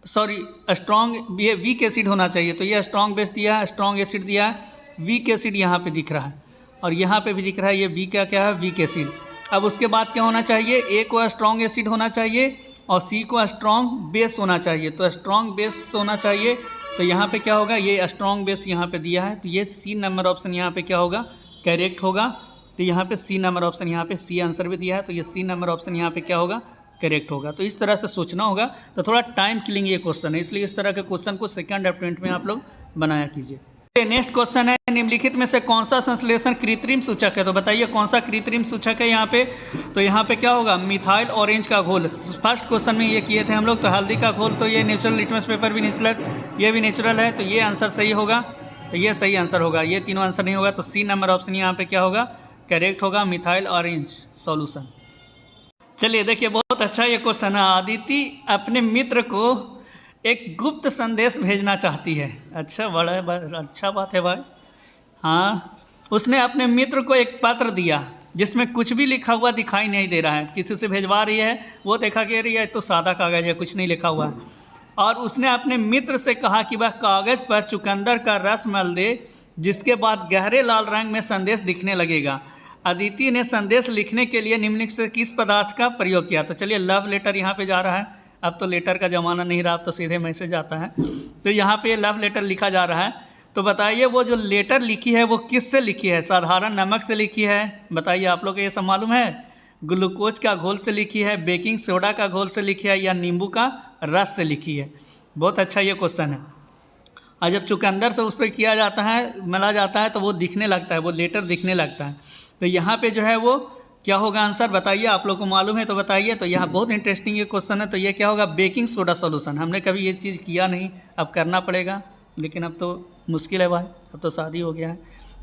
सॉरी स्ट्रॉन्ग, ये वीक एसिड होना चाहिए। तो ये स्ट्रॉन्ग बेस दिया है, स्ट्रॉन्ग एसिड दिया है, वीक एसिड यहाँ पे दिख रहा है, और यहाँ पे भी दिख रहा है ये बी क्या क्या है, वीक एसिड। अब उसके बाद क्या होना चाहिए, ए को स्ट्रॉन्ग एसिड होना चाहिए और सी को स्ट्रॉन्ग बेस होना चाहिए। तो स्ट्रॉन्ग बेस होना चाहिए, तो यहाँ पे क्या होगा, ये स्ट्रॉन्ग बेस यहाँ पे दिया है, तो ये सी नंबर ऑप्शन यहाँ पे क्या होगा, करेक्ट होगा। तो यहाँ पे सी नंबर ऑप्शन, यहाँ पे सी आंसर भी दिया है, तो ये सी नंबर ऑप्शन यहाँ पे क्या होगा, करेक्ट होगा। तो इस तरह से सोचना होगा। तो थोड़ा टाइम किलिंग ये क्वेश्चन है, इसलिए इस तरह के क्वेश्चन को सेकंड अटेम्प्ट में आप लोग बनाया कीजिए। नेक्स्ट क्वेश्चन है, निम्नलिखित में से कौन सा संश्लेषण कृत्रिम सूचक है? तो बताइए कौन सा कृत्रिम सूचक है यहाँ पे? तो यहाँ पे क्या होगा, मिथाइल ऑरेंज का घोल। फर्स्ट क्वेश्चन में ये किए थे हम लोग। तो हल्दी का घोल, तो ये नेचुरल, लिटमस पेपर भी नेचुरल, ये भी नेचुरल है, तो ये आंसर सही होगा। तो ये सही आंसर होगा, ये तीनों आंसर नहीं होगा। तो सी नंबर ऑप्शन यहाँ पे क्या होगा, करेक्ट होगा, मिथाइल ऑरेंज सॉल्यूशन। चलिए देखिए, बहुत अच्छा ये क्वेश्चन है। अदिति अपने मित्र को एक गुप्त संदेश भेजना चाहती है। अच्छा, बड़ा अच्छा बात है भाई। हाँ, उसने अपने मित्र को एक पत्र दिया जिसमें कुछ भी लिखा हुआ दिखाई नहीं दे रहा है। किसी से भेजवा रही है, वो देखा कि अरे ये तो सादा कागज़ है, कुछ नहीं लिखा हुआ है। और उसने अपने मित्र से कहा कि वह कागज़ पर चुकंदर का रस मल दे, जिसके बाद गहरे लाल रंग में संदेश दिखने लगेगा। अदिति ने संदेश लिखने के लिए निम्नलिखित से किस पदार्थ का प्रयोग किया? तो चलिए, लव लेटर यहाँ पे जा रहा है। अब तो लेटर का ज़माना नहीं रहा, अब तो सीधे मैसेज आता है। तो यहाँ पे लव लेटर लिखा जा रहा है। तो बताइए वो जो लेटर लिखी है वो किस से लिखी है? साधारण नमक से लिखी है? बताइए, आप लोग को ये सब मालूम है? ग्लूकोज का घोल से लिखी है, बेकिंग सोडा का घोल से लिखी है, या नींबू का रस से लिखी है? बहुत अच्छा ये क्वेश्चन है। और जब चुकंदर से उस पर किया जाता है, मला जाता है, तो वो दिखने लगता है, वो लेटर दिखने लगता है। तो यहाँ पे जो है वो क्या होगा आंसर? बताइए, आप लोग को मालूम है तो बताइए। तो यहाँ बहुत इंटरेस्टिंग ये क्वेश्चन है। तो ये क्या होगा, बेकिंग सोडा सॉल्यूशन। हमने कभी ये चीज़ किया नहीं, अब करना पड़ेगा, लेकिन अब तो मुश्किल है भाई, अब तो शादी हो गया है।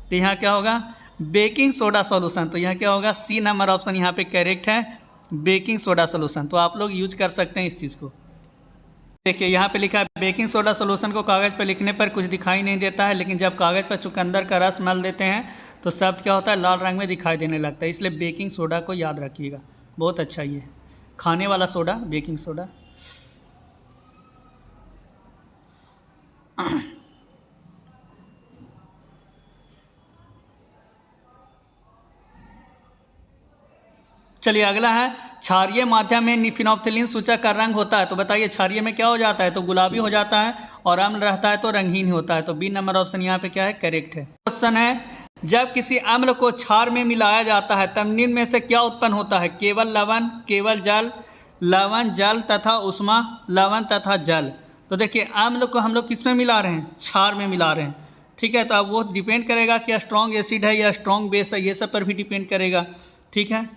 तो यहाँ क्या होगा, बेकिंग सोडा सॉल्यूशन। तो यहाँ क्या होगा, सी नंबर ऑप्शन यहाँ पे करेक्ट है, बेकिंग सोडा सॉल्यूशन। तो आप लोग यूज कर सकते हैं इस चीज़ को। देखिए यहाँ पे लिखा है, बेकिंग सोडा सॉल्यूशन को कागज़ पर लिखने पर कुछ दिखाई नहीं देता है, लेकिन जब कागज़ पर चुकंदर का रस मल देते हैं तो शब्द क्या होता है, लाल रंग में दिखाई देने लगता है। इसलिए बेकिंग सोडा को याद रखिएगा। बहुत अच्छा ये है, खाने वाला सोडा, बेकिंग सोडा। चलिए अगला है, क्षारीय माध्यम में फिनोल्फ्थीन सूचक का रंग होता है। तो बताइए क्षारीय में क्या हो जाता है? तो गुलाबी हो जाता है, और अम्ल रहता है तो रंगहीन होता है। तो बी नंबर ऑप्शन यहाँ पे क्या है, करेक्ट है। क्वेश्चन है, जब किसी अम्ल को क्षार में मिलाया जाता है तब निम्न में से क्या उत्पन्न होता है? केवल लवण, केवल जल, लवण, जल तथा उष्मा, लवण तथा जल। तो देखिए अम्ल को हम लोग किस में मिला रहे हैं? क्षार में मिला रहे हैं। ठीक है, तो अब वो डिपेंड करेगा कि स्ट्रॉन्ग एसिड है या स्ट्रॉन्ग बेस है, ये सब पर भी डिपेंड करेगा। ठीक है,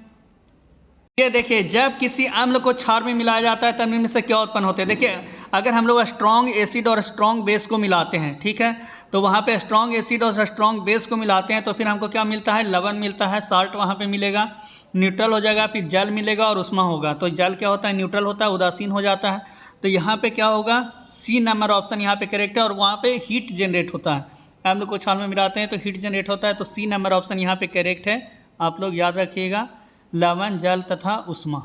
ये देखिए, जब किसी अम्ल को क्षार में मिलाया जाता है तब इनमें से क्या उत्पन्न होते हैं? देखिए, अगर हम लोग स्ट्रॉन्ग एसिड और स्ट्रॉन्ग बेस को मिलाते हैं, ठीक है, तो वहाँ पे स्ट्रॉन्ग एसिड और स्ट्रॉन्ग बेस को मिलाते हैं तो फिर हमको क्या मिलता है? लवण मिलता है, साल्ट वहाँ पे मिलेगा, न्यूट्रल हो जाएगा, फिर जल मिलेगा और उष्मा होगा। तो जल क्या होता है? न्यूट्रल होता है, उदासीन हो जाता है। तो यहाँ पे क्या होगा, सी नंबर ऑप्शन यहाँ पे करेक्ट है। और वहाँ पे हीट जनरेट होता है, अम्ल को क्षार में मिलाते हैं तो हीट जनरेट होता है। तो सी नंबर ऑप्शन यहाँ पे करेक्ट है, आप लोग याद रखिएगा, लवण, जल तथा उष्मा।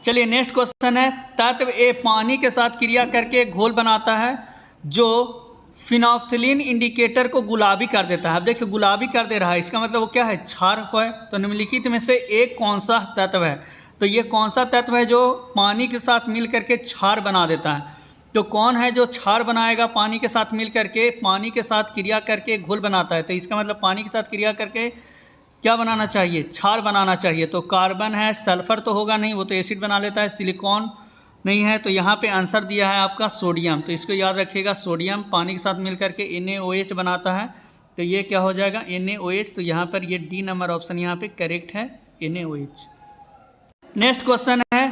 चलिए नेक्स्ट क्वेश्चन है, तत्व ए पानी के साथ क्रिया करके घोल बनाता है जो फिनोल्फ्थीन इंडिकेटर को गुलाबी कर देता है। अब देखिए गुलाबी कर दे रहा है, इसका मतलब वो क्या है? क्षार है। तो निम्नलिखित में से एक कौन सा तत्व है? तो ये कौन सा तत्व है जो पानी के साथ मिल करके क्षार बना देता है? तो कौन है जो क्षार बनाएगा पानी के साथ मिल करके, पानी के साथ क्रिया करके घोल बनाता है? तो इसका मतलब पानी के साथ क्रिया करके क्या बनाना चाहिए? क्षार बनाना चाहिए। तो कार्बन है, सल्फर तो होगा नहीं, वो तो एसिड बना लेता है, सिलिकॉन नहीं है। तो यहाँ पे आंसर दिया है आपका सोडियम। तो इसको याद रखिएगा, सोडियम पानी के साथ मिल करके NaOH बनाता है। तो ये क्या हो जाएगा? NaOH। तो यहाँ पर ये डी नंबर ऑप्शन यहाँ पे करेक्ट है, NaOH। नेक्स्ट क्वेश्चन है,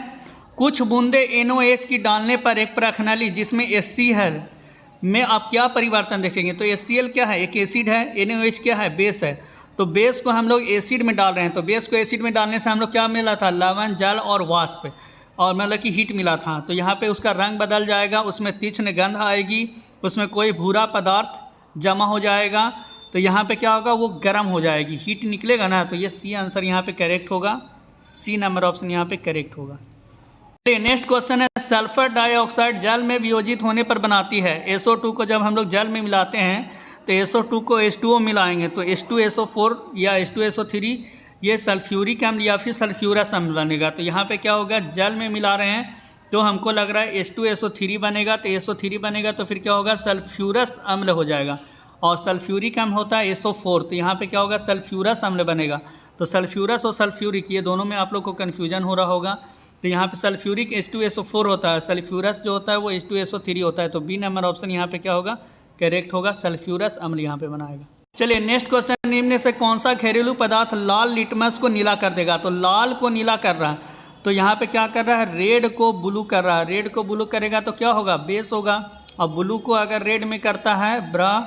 कुछ बूंदे NaOH की डालने पर एक प्रखनली जिसमें HCl में आप क्या परिवर्तन देखेंगे? तो HCl क्या है? एक एसिड है, NaOH क्या है? बेस है। तो बेस को हम लोग एसिड में डाल रहे हैं, तो बेस को एसिड में डालने से हम लोग क्या मिला था? लवण, जल और वाष्प, और मतलब कि हीट मिला था। तो यहाँ पे उसका रंग बदल जाएगा, उसमें तीक्ष्ण गंध आएगी, उसमें कोई भूरा पदार्थ जमा हो जाएगा। तो यहाँ पे क्या होगा? वो गर्म हो जाएगी, हीट निकलेगा ना। तो ये सी आंसर यहाँ पे करेक्ट होगा, सी नंबर ऑप्शन यहाँ पे करेक्ट होगा। नेक्स्ट क्वेश्चन है, सल्फर डाइऑक्साइड जल में वियोजित होने पर बनाती है। SO2 को जब हम लोग जल में मिलाते हैं तो SO2 को H2O मिलाएंगे तो H2SO4 या H2SO3, ये सल्फ्यूरिक अम्ल या फिर सल्फ्यूरस अम्ल बनेगा। तो यहाँ पे क्या होगा? जल में मिला रहे हैं तो हमको लग रहा है H2SO3 बनेगा। तो SO3 बनेगा तो फिर क्या होगा? सल्फ्यूरस अम्ल हो जाएगा। और सल्फ्यूरिक अम्ल होता है SO4, तो यहाँ पे क्या होगा? सल्फ्यूरस अम्ल बनेगा। तो सल्फ्यूरस और सल्फ्यूरिक ये दोनों में आप लोग को कन्फ्यूजन हो रहा होगा। तो यहाँ पे सल्फ्यूरिक H2SO4 होता है, सल्फ्यूरस जो होता है वो H2SO3 होता है। तो बी नंबर ऑप्शन यहाँ पे क्या होगा? करेक्ट होगा, सल्फ्यूरस अम्ल यहाँ पे बनाएगा। चलिए नेक्स्ट क्वेश्चन, निम्न से कौन सा घरेलू पदार्थ लाल लिटमस को नीला कर देगा? तो लाल को नीला कर रहा है, तो यहाँ पे क्या कर रहा है, रेड को ब्लू कर रहा है। रेड को ब्लू करेगा तो क्या होगा, बेस होगा। और ब्लू को अगर रेड में करता है ब्रा,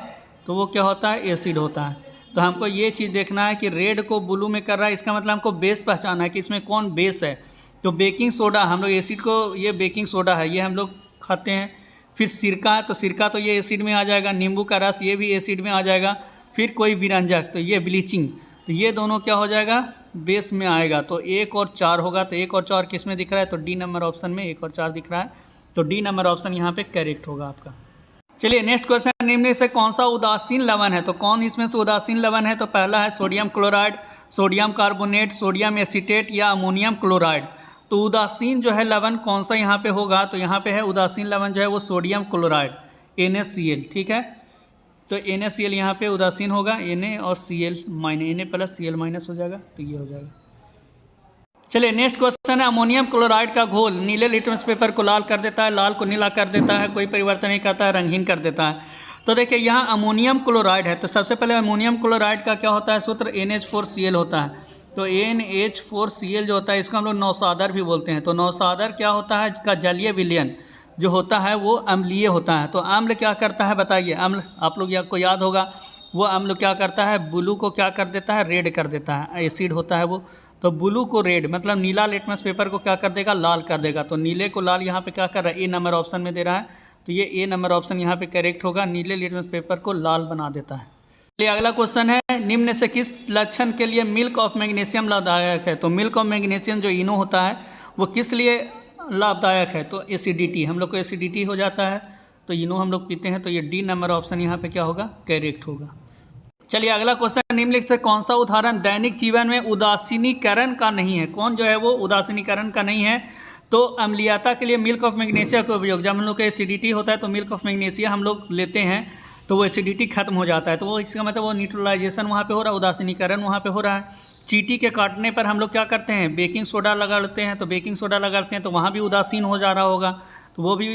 तो वो क्या होता है, एसिड होता है। तो हमको ये चीज़ देखना है कि रेड को ब्लू में कर रहा है, इसका मतलब हमको बेस पहचाना है कि इसमें कौन बेस है। तो बेकिंग सोडा, हम लोग एसिड को, ये बेकिंग सोडा है, ये हम लोग खाते हैं। फिर सिरका है, तो सिरका तो ये एसिड में आ जाएगा। नींबू का रस, ये भी एसिड में आ जाएगा। फिर कोई विरंजक, तो ये ब्लीचिंग, तो ये दोनों क्या हो जाएगा, बेस में आएगा। तो 1 और 4 होगा। तो 1 और 4 किस में दिख रहा है, तो डी नंबर ऑप्शन में 1 और 4 दिख रहा है। तो डी नंबर ऑप्शन यहाँ पे करेक्ट होगा आपका। चलिए नेक्स्ट क्वेश्चन, निम्न से कौन सा उदासीन लवण है? तो कौन इसमें से उदासीन लवण है? तो पहला है sodium chloride, sodium carbonate, sodium acetate या अमोनियम क्लोराइड। तो उदासीन जो है लवण कौन सा यहाँ पे होगा? तो यहाँ पे है उदासीन लवण जो है वो सोडियम क्लोराइड, NaCl, ठीक है। तो NaCl यहाँ पे उदासीन होगा, Na और Cl minus, Na plus Cl minus हो जाएगा, तो ये हो जाएगा। चलिए नेक्स्ट क्वेश्चन है, अमोनियम क्लोराइड का घोल नीले लिटमस पेपर को लाल कर देता है, लाल को नीला कर देता है, कोई परिवर्तन नहीं करता है, रंगहीन कर देता है। तो देखिए यहाँ अमोनियम क्लोराइड है, तो सबसे पहले अमोनियम क्लोराइड का क्या होता है सूत्र, NH4Cl होता है। तो NH4Cl जो होता है इसको हम लोग नौसादर भी बोलते हैं। तो नौसादर क्या होता है, इसका जलीय विलयन जो होता है वो अम्लीय होता है। तो अम्ल क्या करता है बताइए, अम्ल आप लोग को याद होगा, वो अम्ल क्या करता है, ब्लू को क्या कर देता है, रेड कर देता है, एसिड होता है वो। तो ब्लू को रेड मतलब नीला लिटमस पेपर को क्या कर देगा, लाल कर देगा। तो नीले को लाल यहाँ पे क्या कर रहा है, ए नंबर ऑप्शन में दे रहा है। तो ये ए नंबर ऑप्शन यहाँ पे करेक्ट होगा, नीले लिटमस पेपर को लाल बना देता है। चलिए अगला क्वेश्चन है, निम्न से किस लक्षण के लिए मिल्क ऑफ मैग्नीशियम लाभदायक है? तो मिल्क ऑफ मैग्नीशियम जो इनो होता है वो किस लिए लाभदायक है? तो एसिडिटी, हम लोग को एसिडिटी हो जाता है तो इनो हम लोग पीते हैं। तो ये डी नंबर ऑप्शन यहाँ पे क्या होगा, करेक्ट होगा। चलिए अगला क्वेश्चन, निम्नलिखित से कौन सा उदाहरण दैनिक जीवन में उदासीनीकरण का नहीं है? कौन जो है वो उदासीनीकरण का नहीं है? तो अम्लीयता के लिए मिल्क ऑफ मैग्नीशिया का उपयोग, जब हम लोग का एसिडिटी होता है तो मिल्क ऑफ मैग्नीशिया हम लोग लेते हैं तो वो एसिडिटी खत्म हो जाता है। तो वो इसका मतलब वो न्यूट्रलाइजेशन वहाँ पे हो रहा है, उदासीनीकरण वहाँ पे हो रहा है। चींटी के काटने पर हम लोग क्या करते हैं, बेकिंग सोडा लगाते हैं। तो बेकिंग सोडा लगाते हैं तो वहाँ भी उदासीन हो जा रहा होगा, तो वो भी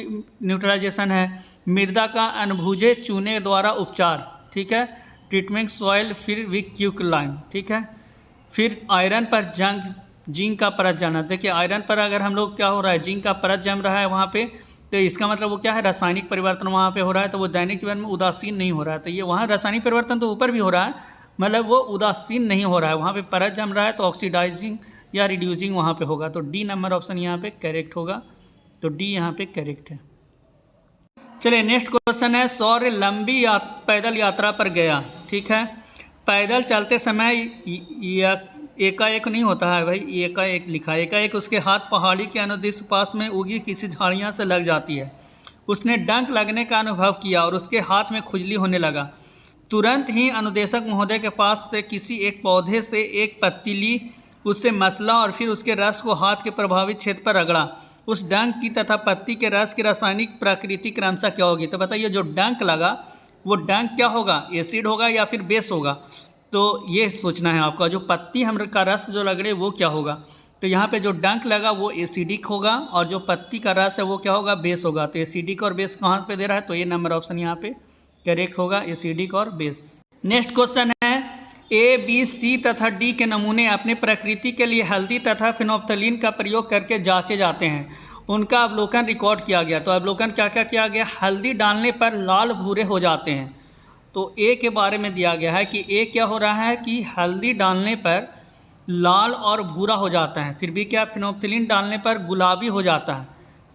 न्यूट्रलाइजेशन है। मृदा का अनभुजे चूने द्वारा उपचार, ठीक है, ट्रीटमेंट सॉइल, फिर विक्यूक्लाइन, ठीक है। फिर आयरन पर जिंक का परत जाना। देखिए आयरन पर अगर हम लोग क्या हो रहा है, जिंक का परत जम रहा है वहाँ पे, तो इसका मतलब वो क्या है, रासायनिक परिवर्तन वहाँ पे हो रहा है। तो वो दैनिक जीवन में उदासीन नहीं हो रहा है। तो ये वहाँ रासायनिक परिवर्तन तो ऊपर भी हो रहा है, मतलब वो उदासीन नहीं हो रहा है, वहाँ पे परत जम रहा है तो ऑक्सीडाइजिंग या रिड्यूसिंग वहाँ पे होगा। तो डी नंबर ऑप्शन यहाँ पे करेक्ट होगा। तो डी यहाँ पे करेक्ट है। चलिए नेक्स्ट क्वेश्चन है, सौर्य लंबी पैदल यात्रा पर गया, ठीक है। पैदल चलते समय एकाएक नहीं होता है भाई, एकाएक लिखा है, एकाएक उसके हाथ पहाड़ी के अनुदिश पास में उगी किसी झाड़ियाँ से लग जाती है। उसने डंक लगने का अनुभव किया और उसके हाथ में खुजली होने लगा। तुरंत ही अनुदेशक महोदय के पास से किसी एक पौधे से एक पत्ती ली, उससे मसला और फिर उसके रस को हाथ के प्रभावित क्षेत्र पर रगड़ा। उस डंक की तथा पत्ती के रस की रासायनिक प्रकृति क्रमशः क्या होगी? तो बताइए जो डंक लगा वो डंक क्या होगा, एसिड होगा या फिर बेस होगा? तो ये सोचना है आपका, जो पत्ती हम का रस जो लग रहे वो क्या होगा? तो यहाँ पे जो डंक लगा वो एसिडिक होगा और जो पत्ती का रस है वो क्या होगा, बेस होगा। तो एसिडिक और बेस कहाँ पे दे रहा है? तो ये नंबर ऑप्शन यहाँ पे करेक्ट होगा, एसिडिक और बेस। नेक्स्ट क्वेश्चन है, ए, बी, सी तथा डी के नमूने अपने प्रकृति के लिए हल्दी तथा फिनोप्थलीन का प्रयोग करके जांचे जाते हैं। उनका अवलोकन रिकॉर्ड किया गया। तो अवलोकन क्या क्या किया गया? हल्दी डालने पर लाल भूरे हो जाते हैं। तो ए के बारे में दिया गया है कि ए क्या हो रहा है कि हल्दी डालने पर लाल और भूरा हो जाता है। फिर बी क्या, फिनोप्थलीन डालने पर गुलाबी हो जाता है।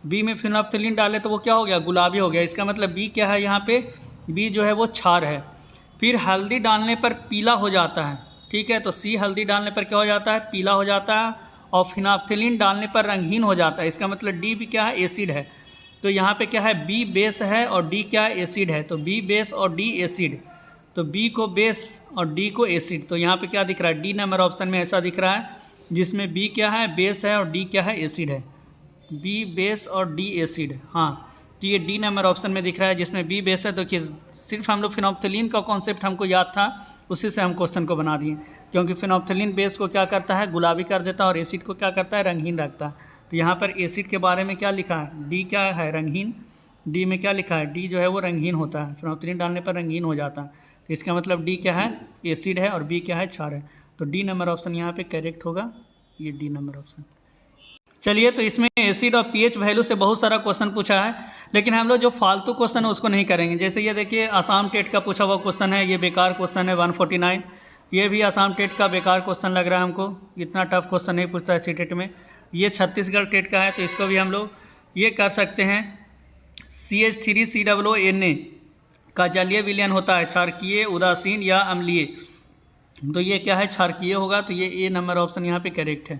बी में फिनोप्थलीन डाले तो वो क्या हो गया, गुलाबी हो गया। इसका मतलब बी क्या है, यहाँ पे बी जो है वो क्षार है। फिर हल्दी डालने पर पीला हो जाता है, ठीक है। तो सी हल्दी डालने पर क्या हो जाता है, पीला हो जाता है। और फिनोप्थलीन डालने पर रंगहीन हो जाता है। इसका मतलब डी भी क्या है, एसिड है। तो यहाँ पे क्या है, बी बेस है और डी क्या है, एसिड है। तो बी बेस और डी एसिड, तो बी को बेस और डी को एसिड। तो यहाँ पे क्या दिख रहा है, डी नंबर ऑप्शन में ऐसा दिख रहा है जिसमें बी क्या है, बेस है और डी क्या है, एसिड है। बी बेस और डी एसिड, हाँ। तो ये डी नंबर ऑप्शन में दिख रहा है जिसमें बी बेस है। तो सिर्फ हम लोग फिनोप्थलीन का कॉन्सेप्ट हमको याद था, उसी से हम क्वेश्चन को बना दिए। क्योंकि फिनोप्थलीन बेस को क्या करता है, गुलाबी कर देता है, और एसिड को क्या करता है, रंगहीन रखता है। तो यहाँ पर एसिड के बारे में क्या लिखा है, डी क्या है, रंगहीन, डी में क्या लिखा है, डी जो है वो रंगहीन होता है, फिनोल्फ्थालीन डालने पर रंगहीन हो जाता है। तो इसका मतलब डी क्या है, एसिड है, और बी क्या है, क्षार है। तो डी नंबर ऑप्शन यहाँ पे करेक्ट होगा, ये डी नंबर ऑप्शन। चलिए, तो इसमें एसिड और पीएच वैल्यू से बहुत सारा क्वेश्चन पूछा है, लेकिन हम लोग जो फालतू क्वेश्चन है उसको नहीं करेंगे। जैसे ये देखिए, आसाम टेट का पूछा हुआ क्वेश्चन है, ये बेकार क्वेश्चन है 149। ये भी आसाम टेट का बेकार क्वेश्चन लग रहा है हमको, इतना टफ क्वेश्चन नहीं पूछता है सीटेट में। ये छत्तीसगढ़ टेट का है, तो इसको भी हम लोग ये कर सकते हैं। CH3COONA का जलीय विलयन होता है क्षारकीय, उदासीन या अम्लीय। तो ये क्या है, क्षारकीय होगा, तो ये ए नंबर ऑप्शन यहाँ पे करेक्ट है।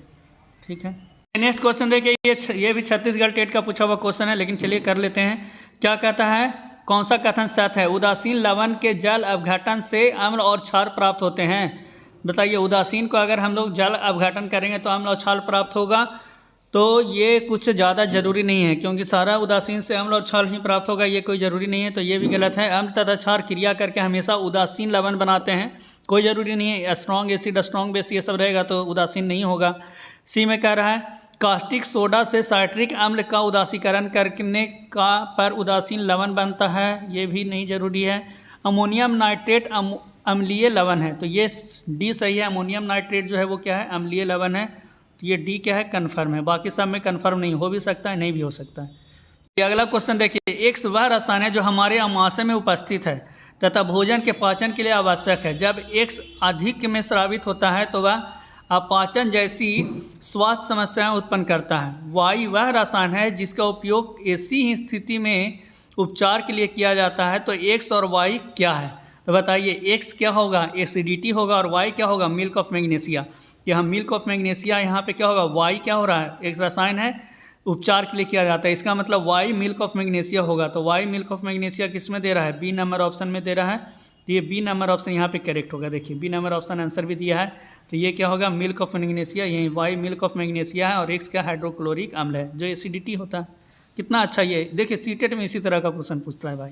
ठीक है, नेक्स्ट क्वेश्चन देखिए, ये भी छत्तीसगढ़ टेट का पूछा हुआ क्वेश्चन है, लेकिन चलिए कर लेते हैं। क्या कहता है, कौन सा कथन सत्य है, उदासीन लवण के जल अपघटन से अम्ल और क्षार प्राप्त होते हैं। बताइए, उदासीन को अगर हम लोग जल अपघटन करेंगे तो अम्ल और क्षार प्राप्त होगा, तो ये कुछ ज़्यादा जरूरी नहीं है, क्योंकि सारा उदासीन से अम्ल और क्षार ही प्राप्त होगा, ये कोई ज़रूरी नहीं है। तो ये भी गलत है। अम्ल तथा क्षार क्रिया करके हमेशा उदासीन लवण बनाते हैं, कोई ज़रूरी नहीं है। स्ट्रॉन्ग एसिड, स्ट्रॉन्ग बेस ये सब रहेगा तो उदासीन नहीं होगा। सी में कह रहा है, कास्टिक सोडा से साइट्रिक अम्ल का उदासीकरण करने का पर उदासीन लवण बनता है, ये भी नहीं जरूरी है। अमोनियम नाइट्रेट अम्लीय लवण है, तो ये डी सही है। अमोनियम नाइट्रेट जो है वो क्या है, अम्लीय लवण है, तो ये डी क्या है, कन्फर्म है। बाकी सब में कन्फर्म नहीं हो भी सकता है, नहीं भी हो सकता है। ये अगला क्वेश्चन देखिए, एक्स वह रसायन है जो हमारे अमाशय में उपस्थित है तथा भोजन के पाचन के लिए आवश्यक है। जब एक्स अधिक में स्रावित होता है तो वह अपाचन जैसी स्वास्थ्य समस्याएं उत्पन्न करता है। वाई वह रसायन है जिसका उपयोग ऐसी ही स्थिति में उपचार के लिए किया जाता है। तो एक्स और वाई क्या है, तो बताइए, एक्स क्या होगा, एसिडिटी होगा, और वाई क्या होगा, मिल्क ऑफ मैग्नीशिया। यहाँ मिल्क ऑफ मैग्नीशिया, यहाँ पे क्या होगा, वाई क्या हो रहा है, एक रसायन है उपचार के लिए किया जाता है, इसका मतलब वाई मिल्क ऑफ मैग्नीशिया होगा। तो वाई मिल्क ऑफ मैग्नीशिया किस में दे रहा है, बी नंबर ऑप्शन में दे रहा है, तो ये बी नंबर ऑप्शन यहाँ पे करेक्ट होगा। देखिए, बी नंबर ऑप्शन आंसर भी दिया है, तो ये क्या होगा, मिल्क ऑफ मैग्नीशिया, यही वाई मिल्क ऑफ मैग्नीशिया है, और एक्स क्या हाइड्रोक्लोरिक अम्ल है जो एसिडिटी होता है। कितना अच्छा, ये देखिए सीटेट में इसी तरह का क्वेश्चन पूछता है भाई।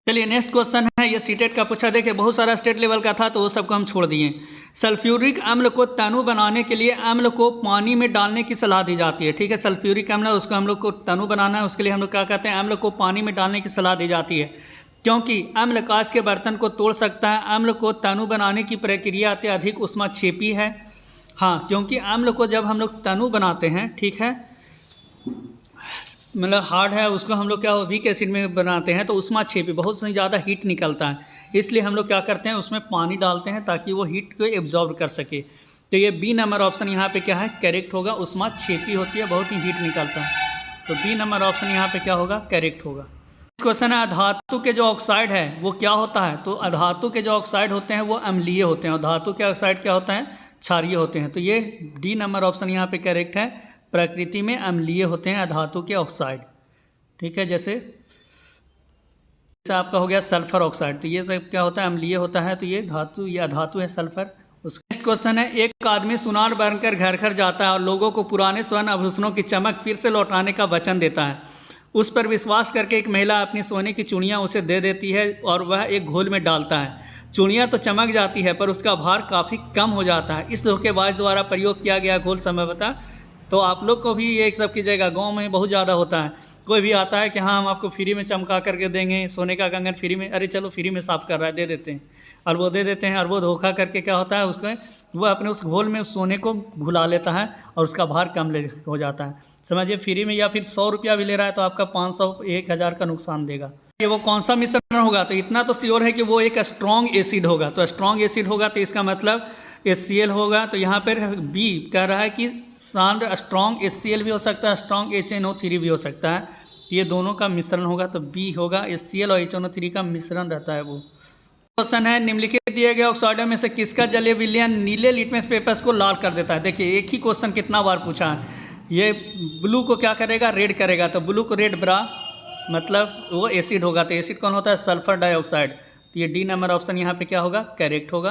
चलिए, नेक्स्ट क्वेश्चन है, ये सीटेट का पूछा। देखिए, बहुत सारा स्टेट लेवल का था तो वो सबको हम छोड़ दिए। सल्फ्यूरिक अम्ल को तनु बनाने के लिए अम्ल को पानी में डालने की सलाह दी जाती है। ठीक है, सल्फ्यूरिक अम्ल उसको हम लोग को तनु बनाना है, उसके लिए हम लोग क्या कहते हैं, अम्ल को पानी में डालने की सलाह दी जाती है, क्योंकि अम्ल कांच के बर्तन को तोड़ सकता है। अम्ल को तनु बनाने की प्रक्रिया अत्यधिक उष्माक्षेपी है। हाँ, क्योंकि अम्ल को जब हम लोग तनु बनाते हैं, ठीक है, मतलब हार्ड है, उसको हम लोग क्या वीक एसिड में बनाते हैं, तो उष्माक्षेपी बहुत ही ज़्यादा हीट निकलता है, इसलिए हम लोग क्या करते हैं, उसमें पानी डालते हैं ताकि वो हीट को एब्जॉर्ब कर सके। तो ये बी नंबर ऑप्शन यहाँ पे क्या है, करेक्ट होगा। उष्माक्षेपी होती है, बहुत ही हीट निकलता है, तो बी नंबर ऑप्शन यहाँ पे क्या होगा, करेक्ट होगा। क्वेश्चन है, अधातु के जो ऑक्साइड है वो क्या होता है। तो अधातु के जो ऑक्साइड होते हैं वो अम्लीय होते हैं, और धातु के ऑक्साइड क्या होता है, क्षारीय होते हैं। तो ये डी नंबर ऑप्शन यहाँ पे करेक्ट है, प्रकृति में अम्लीय होते हैं अधातु के ऑक्साइड। ठीक है, जैसे आपका हो गया सल्फर ऑक्साइड, तो ये सब क्या होता है, अम्लीय होता है, तो ये धातु, ये अधातु है सल्फर। उसका नेक्स्ट क्वेश्चन है, एक आदमी सुनार बनकर घर घर जाता है और लोगों को पुराने स्वर्ण आभूषणों की चमक फिर से लौटाने का वचन देता है। उस पर विश्वास करके एक महिला अपनी सोने की चूड़ियाँ उसे दे देती है और वह एक घोल में डालता है। चूड़ियाँ तो चमक जाती है पर उसका भार काफ़ी कम हो जाता है। इस धोखेबाज द्वारा प्रयोग किया गया घोल संभवतः, तो आप लोग को भी ये सब कीजिएगा, गांव में बहुत ज़्यादा होता है। कोई भी आता है कि हाँ हम आपको फ्री में चमका करके देंगे, सोने का कंगन फ्री में, अरे चलो फ्री में साफ़ कर रहा है, दे देते हैं, और वो दे देते हैं, और वो धोखा करके क्या होता है, उसको वो अपने उस घोल में उस सोने को घुला लेता है और उसका भार कम हो जाता है। समझिए, फ्री में या फिर 100 रुपया भी ले रहा है तो आपका 500 1000 का नुकसान देगा। ये वो कौन सा मिश्रण होगा, तो इतना तो श्योर है कि वो एक स्ट्रॉन्ग एसिड होगा। तो स्ट्रॉन्ग एसिड होगा तो इसका मतलब HCl होगा। तो यहाँ पर बी कह रहा है कि सांद्र स्ट्रॉन्ग HCl भी हो सकता है, स्ट्रॉन्ग HNO3 भी हो सकता है, ये दोनों का मिश्रण होगा, तो बी होगा। HCl और HNO3 का मिश्रण रहता है वो। क्वेश्चन है, निम्नलिखित दिए गए ऑक्साइडों में से किसका जलीय विलयन नीले लिटमस पेपर्स को लाल कर देता है। देखिए, एक ही क्वेश्चन कितना बार पूछा है। ये ब्लू को क्या करेगा, रेड करेगा, तो ब्लू को रेड ब्रा मतलब वो एसिड होगा। तो एसिड कौन होता है, सल्फर डाइऑक्साइड। तो ये डी नंबर ऑप्शन यहाँ पे क्या होगा, करेक्ट होगा।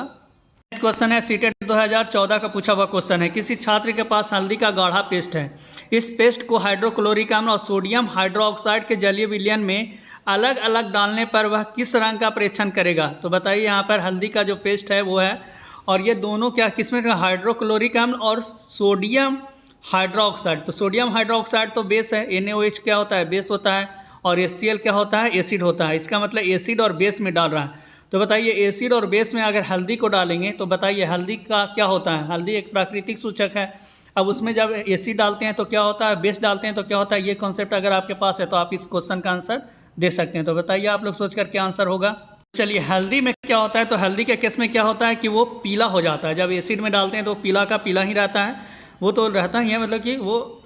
क्वेश्चन है, सीटेट 2014 का पूछा हुआ क्वेश्चन है, किसी छात्र के पास हल्दी का गाढ़ा पेस्ट है। इस पेस्ट को हाइड्रोक्लोरिक अम्ल और सोडियम हाइड्रोक्साइड के जलीय विलयन में अलग अलग डालने पर वह किस रंग का परीक्षण करेगा। तो बताइए, यहाँ पर हल्दी का जो पेस्ट है वो है, और ये दोनों क्या किसमें, हाइड्रोक्लोरिक अम्ल और सोडियम हाइड्रोक्साइड। तो सोडियम हाइड्रोक्साइड तो बेस है, NaOH क्या होता है, बेस होता है, और HCl क्या होता है, एसिड होता है। इसका मतलब एसिड और बेस में डाल रहा है। तो बताइए एसिड और बेस में अगर हल्दी को डालेंगे तो बताइए हल्दी का क्या होता है, हल्दी एक प्राकृतिक सूचक है। अब उसमें जब एसिड डालते हैं तो क्या होता है, बेस डालते हैं तो क्या होता है, ये कॉन्सेप्ट अगर आपके पास है तो आप इस क्वेश्चन का आंसर दे सकते हैं। तो बताइए आप लोग सोचकर क्या आंसर होगा। चलिए हल्दी में क्या होता है, तो हल्दी के केस में क्या होता है कि वो पीला हो जाता है। जब एसिड में डालते हैं तो पीला का पीला ही रहता है, वो तो रहता ही है, मतलब कि वो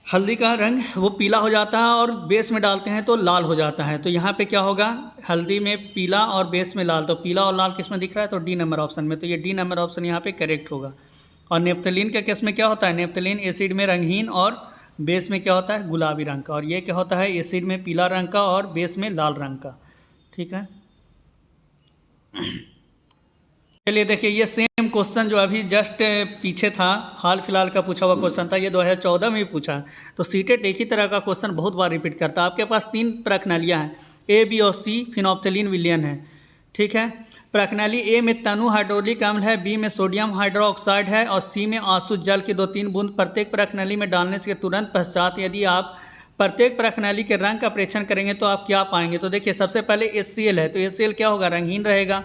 हल्दी का रंग वो पीला हो जाता है, और बेस में डालते हैं तो लाल हो जाता है। तो यहाँ पे क्या होगा, हल्दी में पीला और बेस में लाल, तो पीला और लाल किस में दिख रहा है, तो डी नंबर ऑप्शन में। तो ये डी नंबर ऑप्शन यहाँ पे करेक्ट होगा। और नेप्थलीन के केस में क्या होता है, नेप्थलीन एसिड में रंगहीन और बेस में क्या होता है, गुलाबी रंग का। और ये क्या होता है, एसिड में पीला रंग का और बेस में लाल रंग का। ठीक है, चलिए देखिए ये सेम क्वेश्चन जो अभी जस्ट पीछे था, हाल फिलहाल का पूछा हुआ क्वेश्चन था, ये 2014 में भी पूछा है। तो सीटेट एक ही तरह का क्वेश्चन बहुत बार रिपीट करता है। आपके पास 3 प्रश्नालियाँ हैं, ए, बी और सी फिनोप्थलीन विलयन है। ठीक है, प्रश्नाली ए में तनु हाइड्रोलिक अम्ल है, बी में सोडियम हाइड्रोक्साइड है और सी में आंसू जल की 2-3 बूंद प्रत्येक प्रश्नाली में डालने से तुरंत पश्चात यदि आप प्रत्येक प्रश्नाली के रंग का परीक्षण करेंगे तो आप क्या पाएंगे। तो देखिए सबसे पहले HCl है, तो HCl क्या होगा, रंगहीन रहेगा।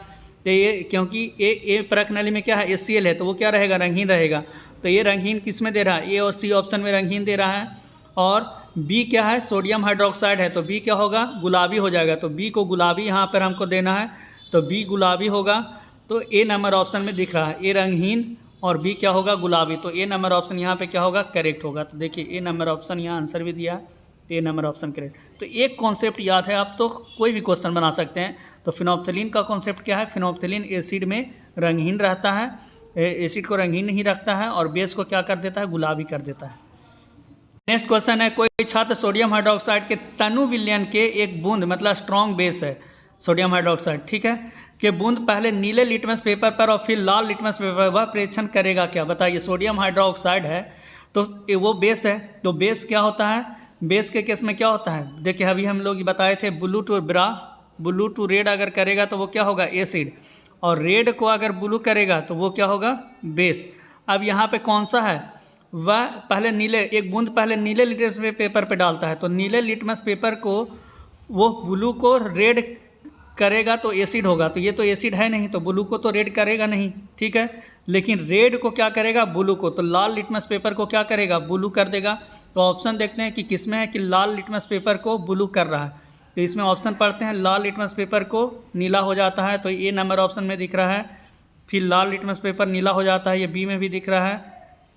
तो ये क्योंकि ए प्रश्नाली में क्या है, HCl है, तो वो क्या रहेगा, रंगहीन रहेगा। तो ये रंगहीन किस में दे रहा है, ए और सी ऑप्शन में रंगहीन दे रहा है। और बी क्या है, सोडियम हाइड्रोक्साइड है, तो बी क्या होगा, गुलाबी हो जाएगा। तो बी को गुलाबी यहाँ पर हमको देना है, तो बी गुलाबी होगा। तो ए नंबर ऑप्शन में दिख रहा है, ए रंगहीन और बी क्या होगा, गुलाबी। तो ए नंबर ऑप्शन यहाँ पे क्या होगा, करेक्ट होगा। तो देखिए ए नंबर ऑप्शन यहाँ आंसर भी दिया है, ए नंबर ऑप्शन करेक्ट। तो एक कॉन्सेप्ट याद है, आप तो कोई भी क्वेश्चन बना सकते हैं। तो फिनोप्थलीन का कॉन्सेप्ट क्या है, फिनोप्थलीन एसिड में रंगहीन रहता है, एसिड को रंगहीन नहीं रखता है और बेस को क्या कर देता है, गुलाबी कर देता है। नेक्स्ट क्वेश्चन है, कोई छात्र सोडियम हाइड्रोक्साइड के तनु विलयन के एक बूंद, मतलब स्ट्रॉन्ग बेस है सोडियम हाइड्रोक्साइड, ठीक है, कि बूंद पहले नीले लिटमस पेपर पर और फिर लाल लिटमस पेपर पर, वह परीक्षण करेगा क्या। बताइए सोडियम हाइड्रोक्साइड है तो वो बेस है, तो बेस क्या होता है, बेस के केस में क्या होता है, देखिए अभी हम लोग बताए थे ब्लू टू रेड अगर करेगा तो वो क्या होगा, एसिड, और रेड को अगर ब्लू करेगा तो वो क्या होगा, बेस। अब यहाँ पे कौन सा है, वह पहले नीले, एक बूंद पहले नीले लिटमस पेपर पे डालता है, तो नीले लिटमस पेपर को वो ब्लू को रेड करेगा तो एसिड होगा। तो ये तो एसिड है नहीं, तो ब्लू को तो रेड करेगा नहीं, ठीक है, लेकिन रेड को क्या करेगा, ब्लू को। तो लाल लिटमस पेपर को क्या करेगा, ब्लू कर देगा। तो ऑप्शन देखते हैं कि किस में है कि लाल लिटमस पेपर को ब्लू कर रहा है। तो इसमें ऑप्शन पढ़ते हैं, लाल लिटमस पेपर को नीला हो जाता है, तो ए नंबर ऑप्शन में दिख रहा है। फिर लाल लिटमस पेपर नीला हो जाता है, ये बी में भी दिख रहा है।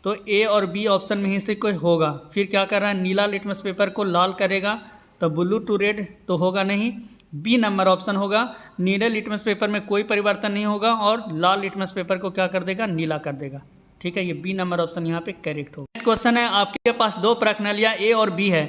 तो ए और बी ऑप्शन में ही से कोई होगा। फिर क्या कर रहा है, नीला लिटमस पेपर को लाल करेगा, तो ब्लू टू रेड तो होगा नहीं, बी नंबर ऑप्शन होगा। नीले लिटमस पेपर में कोई परिवर्तन नहीं होगा और लाल लिटमस पेपर को क्या कर देगा, नीला कर देगा, ठीक है, ये बी नंबर ऑप्शन यहाँ पे करेक्ट होगा। नेक्स्ट क्वेश्चन है, आपके पास 2 प्रश्नालियाँ ए और बी है।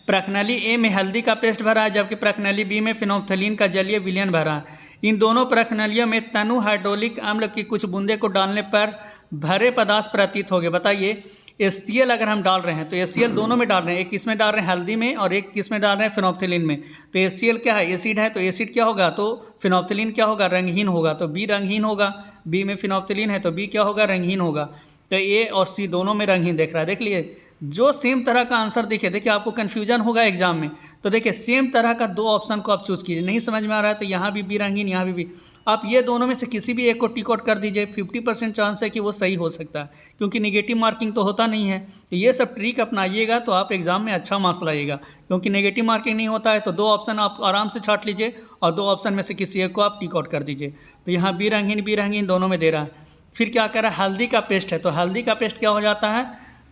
प्रश्नाली ए में हल्दी का पेस्ट भरा है, जबकि प्रश्नाली बी में फिनोप्थलीन का जलीय विलयन भरा है। इन दोनों प्रश्नालियों में तनु हाइड्रोलिक अम्ल की कुछ बूंदे को डालने पर भरे पदार्थ प्रतीत होंगे। बताइए HCl अगर हम डाल रहे हैं तो HCl दोनों में डाल रहे हैं, एक किस में डाल रहे हैं, हल्दी में, और एक किस में डाल रहे हैं, फिनोप्थलीन में। तो HCl क्या है, एसिड है, तो एसिड क्या होगा, तो फिनोप्थलीन क्या होगा, रंगहीन होगा, तो बी रंगहीन होगा। बी में फिनोप्थलीन है तो बी क्या होगा, रंगहीन होगा। तो ए और सी दोनों में रंगहीन देख रहा है। देख लिए जो सेम तरह का आंसर दिखे, देखिए आपको कन्फ्यूजन होगा एग्जाम में, तो देखिए सेम तरह का 2 ऑप्शन को आप चूज़ कीजिए। नहीं समझ में आ रहा है तो यहाँ भी रंगीन, यहाँ भी आप ये दोनों में से किसी भी एक को टिक आउट कर दीजिए, 50% चांस है कि वो सही हो सकता है, क्योंकि नेगेटिव मार्किंग तो होता नहीं है। तो ये सब ट्रिक अपनाइएगा तो आप एग्जाम में अच्छा मार्क्स लाइएगा, क्योंकि नेगेटिव मार्किंग नहीं होता है। तो 2 ऑप्शन आप आराम से छाँट लीजिए और 2 ऑप्शन में से किसी एक को आप टिक आउट कर दीजिए। तो यहाँ बी रंगीन दोनों में दे रहा है। फिर क्या कर रहा है, हल्दी का पेस्ट है, तो हल्दी का पेस्ट क्या हो जाता है,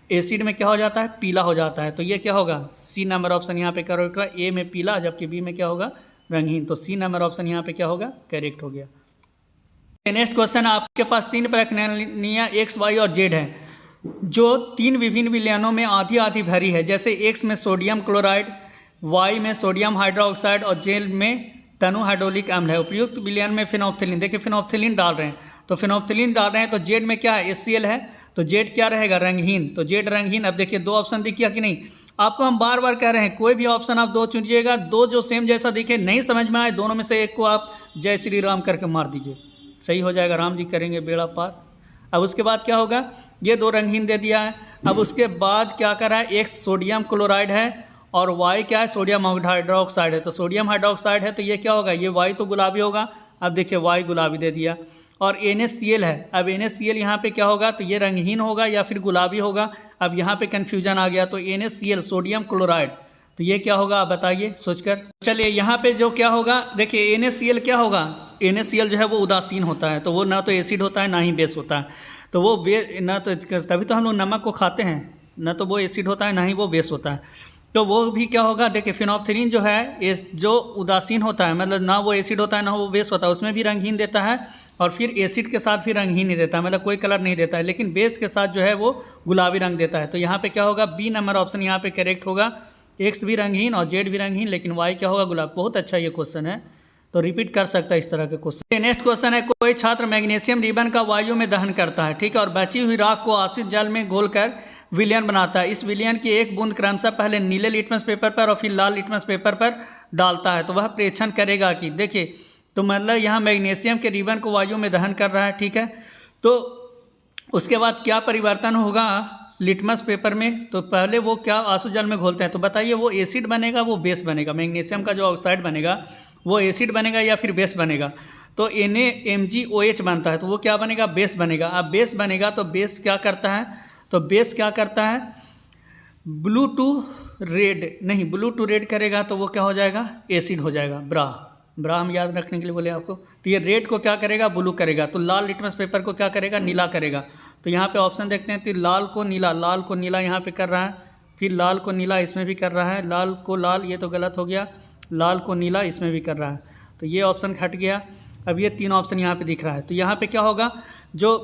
एसिड में क्या हो जाता है, पीला हो जाता है। तो ये क्या होगा, सी नंबर ऑप्शन यहाँ पे करेक्ट होगा। ए में पीला जबकि बी में क्या होगा, रंगीन, तो सी नंबर ऑप्शन यहाँ पे क्या होगा, करेक्ट हो गया। नेक्स्ट क्वेश्चन, आपके पास 3 प्रश्नालियाँ एक्स, वाई और जेड हैं, जो 3 विभिन्न विलयनों में आधी आधी भरी है। जैसे एक्स में सोडियम क्लोराइड, वाई में सोडियम हाइड्रोक्साइड और जेड में तनु हाइड्रोलिक अम्ल है। उपयुक्त विलयन में फिनोप्थलीन, देखिए फिनोप्थलीन डाल रहे हैं, तो फिनोप्थलीन डाल रहे हैं तो जेड में क्या है, HCl है, तो जेड क्या रहेगा, रंगहीन, तो जेड रंगहीन। अब देखिए 2 ऑप्शन दिखिए कि नहीं, आपको हम बार बार कह रहे हैं कोई भी ऑप्शन आप 2 चुनिएगा, 2 जो सेम जैसा दिखे, नहीं समझ में आए दोनों में से एक को आप जय श्री राम करके मार दीजिए, सही हो जाएगा, राम जी करेंगे बेड़ा पार। अब उसके बाद क्या होगा, ये 2 रंगहीन दे दिया है। अब उसके बाद क्या कर रहा है, एक सोडियम क्लोराइड है और वाई क्या है, सोडियम हाइड्रोक्साइड है। तो सोडियम हाइड्रोक्साइड है तो ये क्या होगा, ये वाई तो गुलाबी होगा। अब देखिए वाई गुलाबी दे दिया। और NaCl है, अब NaCl यहाँ पे क्या होगा, तो ये रंगहीन होगा या फिर गुलाबी होगा। अब यहाँ पे कन्फ्यूजन आ गया, तो NaCl सोडियम क्लोराइड, तो ये क्या होगा आप बताइए सोचकर। चलिए यहाँ पे जो क्या होगा, देखिए NaCl क्या होगा, NaCl जो है वो उदासीन होता है, तो वो ना तो एसिड होता है ना ही बेस होता है। तो वो ना तो, तभी तो हम लोग नमक को खाते हैं, ना तो वो एसिड होता है ना ही वो बेस होता है। तो वो भी क्या होगा, देखिए फिनोप्थेलिन जो है जो उदासीन होता है, मतलब ना वो एसिड होता है ना वो बेस होता है, उसमें भी रंगहीन देता है और फिर एसिड के साथ भी रंगहीन नहीं देता है, मतलब कोई कलर नहीं देता है, लेकिन बेस के साथ जो है वो गुलाबी रंग देता है। तो यहाँ पे क्या होगा, बी नंबर ऑप्शन यहाँ पे करेक्ट होगा। एक्स भी रंगहीन और जेड भी रंगहीन, लेकिन वाई क्या होगा, गुलाब। बहुत अच्छा ये क्वेश्चन है, तो रिपीट कर सकता है इस तरह के क्वेश्चन। नेक्स्ट क्वेश्चन है, कोई छात्र मैग्नीशियम रिबन का वायु में दहन करता है, ठीक है, और बची हुई राख को आसित जल में घोलकर विलयन बनाता है। इस विलयन की एक बूंद क्रमशः पहले नीले लिटमस पेपर पर और फिर लाल लिटमस पेपर पर डालता है, तो वह प्रेक्षण करेगा कि, देखिए तो मतलब यहाँ मैग्नीशियम के रिबन को वायु में दहन कर रहा है, ठीक है, तो उसके बाद क्या परिवर्तन होगा लिटमस पेपर में, तो पहले वो क्या आंसू जल में घोलते हैं, तो बताइए वो एसिड बनेगा वो बेस बनेगा, मैग्नीशियम का जो ऑक्साइड बनेगा वो एसिड बनेगा या फिर बेस बनेगा। तो NaMgOH बनता है, तो वो क्या बनेगा, बेस बनेगा। अब बेस बनेगा तो बेस क्या करता है, तो बेस क्या करता है, ब्लू टू रेड, नहीं ब्लू टू रेड करेगा तो वो क्या हो जाएगा, एसिड हो जाएगा। ब्रा हम याद रखने के लिए बोले आपको। तो ये रेड को क्या करेगा, ब्लू करेगा, तो लाल लिटमस पेपर को क्या करेगा, नीला करेगा। तो यहाँ पे ऑप्शन देखते हैं, तो लाल को नीला यहाँ पे कर रहा है, फिर लाल को नीला इसमें भी कर रहा है, लाल को लाल, ये तो गलत हो गया, लाल को नीला इसमें भी कर रहा है, तो ये ऑप्शन हट गया। अब ये 3 ऑप्शन यहाँ पे दिख रहा है, तो यहाँ पे क्या होगा, जो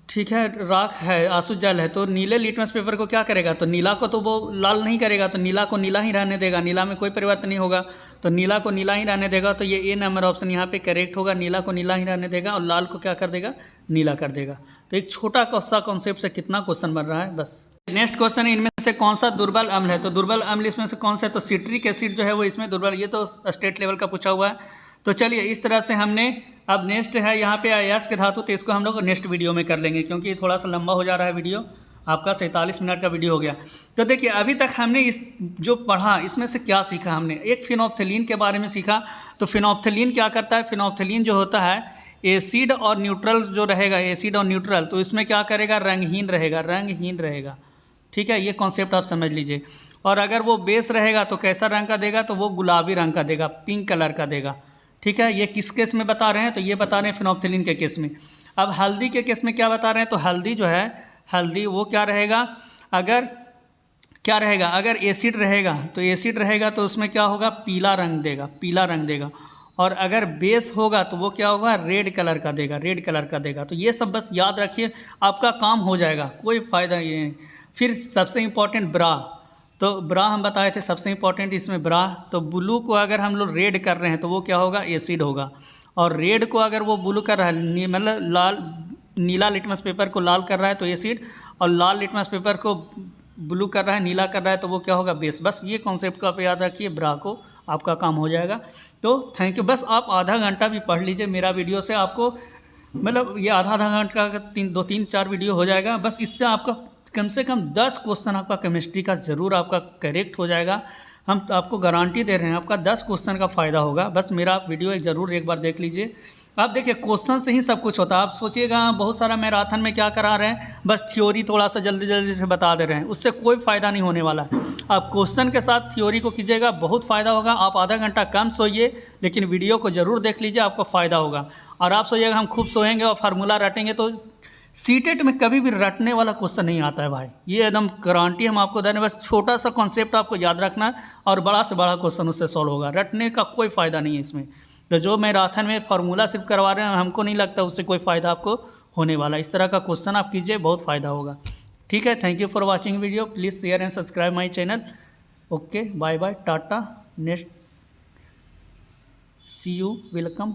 ठीक है राख है, आंसू जल है, तो नीले लिटमस पेपर को क्या करेगा, तो नीला को तो वो लाल नहीं करेगा, तो नीला को नीला ही रहने देगा, नीला में कोई परिवर्तन नहीं होगा, तो नीला को नीला ही रहने देगा। तो ये ए नंबर ऑप्शन यहाँ पे करेक्ट होगा, नीला को नीला ही रहने देगा और लाल को क्या कर देगा, नीला कर देगा। तो एक छोटा सा कॉन्सेप्ट से कितना क्वेश्चन बन रहा है बस। नेक्स्ट क्वेश्चन है, इनमें से कौन सा दुर्बल अम्ल है, तो दुर्बल अम्ल इसमें से कौन सा है, तो सिट्रिक एसिड जो है वो इसमें दुर्बल, ये तो स्टेट लेवल का पूछा हुआ है। तो चलिए इस तरह से हमने, अब नेक्स्ट है यहाँ पे अयस्क धातु, तो इसको हम लोग नेक्स्ट वीडियो में कर लेंगे, क्योंकि थोड़ा सा लंबा हो जा रहा है वीडियो, आपका 47 मिनट का वीडियो हो गया। तो देखिए अभी तक हमने इस जो पढ़ा इसमें से क्या सीखा हमने, एक फिनोप्थेलिन के बारे में सीखा। तो फिनोप्थेलिन क्या करता है, फिनोप्थेलिन जो होता है एसिड और न्यूट्रल जो रहेगा, एसिड और न्यूट्रल, तो इसमें क्या करेगा, रंगहीन रहेगा, ठीक है, ये कॉन्सेप्ट आप समझ लीजिए। और अगर वो बेस रहेगा तो कैसा रंग का देगा, तो वो गुलाबी रंग का देगा, पिंक कलर का देगा, ठीक है। ये किस केस में बता रहे हैं, तो ये बता रहे हैं फिनोप्थेलिन के केस में। अब हल्दी के केस में क्या बता रहे हैं, तो हल्दी जो है, हल्दी वो क्या रहेगा, अगर क्या रहेगा, अगर एसिड रहेगा तो उसमें क्या होगा, पीला रंग देगा, और अगर बेस होगा तो वो क्या होगा, रेड कलर का देगा। तो ये सब बस याद रखिए, आपका काम हो जाएगा, कोई फ़ायदा ये नहीं। फिर सबसे इम्पॉर्टेंट ब्रा, तो ब्रा हम बताए थे सबसे इम्पॉर्टेंट इसमें ब्रा। तो ब्लू को अगर हम लोग रेड कर रहे हैं तो वो क्या होगा, एसिड होगा, और रेड को अगर वो ब्लू कर रहा है, मतलब लाल, नीला लिटमस पेपर को लाल कर रहा है तो एसिड, और लाल लिटमस पेपर को ब्लू कर रहा है, नीला कर रहा है, तो वो क्या होगा, बेस। बस ये कॉन्सेप्ट को आप याद रखिए, ब्रा को, आपका काम हो जाएगा। तो थैंक यू। बस आप आधा घंटा भी पढ़ लीजिए मेरा वीडियो से, आपको मतलब ये आधा घंटा का 3-4 वीडियो हो जाएगा। बस इससे आपका कम से कम 10 क्वेश्चन आपका केमिस्ट्री का ज़रूर आपका करेक्ट हो जाएगा। हम आपको गारंटी दे रहे हैं, आपका 10 क्वेश्चन का फ़ायदा होगा। बस मेरा वीडियो ज़रूर एक बार देख लीजिए। आप देखिए क्वेश्चन से ही सब कुछ होता है। आप सोचिएगा बहुत सारा मैराथन में क्या करा रहे हैं, बस थ्योरी थोड़ा सा जल्दी से बता दे रहे हैं, उससे कोई फ़ायदा नहीं होने वाला है। आप क्वेश्चन के साथ थ्योरी को कीजिएगा, बहुत फ़ायदा होगा। आप आधा घंटा कम सोइए, लेकिन वीडियो को ज़रूर देख लीजिए, आपको फ़ायदा होगा। और आप सोइएगा हम खूब सोएंगे और फार्मूला रटेंगे, तो सीटेट में कभी भी रटने वाला क्वेश्चन नहीं आता है भाई, ये एकदम गारंटी हम आपको दे रहे हैं। बस छोटा सा कॉन्सेप्ट आपको याद रखना है और बड़ा से बड़ा क्वेश्चन उससे सॉल्व होगा। रटने का कोई फ़ायदा नहीं है इसमें। तो जो मैराथन में फार्मूला सिर्फ करवा रहे हैं, हमको नहीं लगता उससे कोई फ़ायदा आपको होने वाला। इस तरह का क्वेश्चन आप कीजिए, बहुत फ़ायदा होगा। ठीक है, thank you for watching video. Please share and subscribe my channel. Okay, bye bye, tata, next see you, welcome.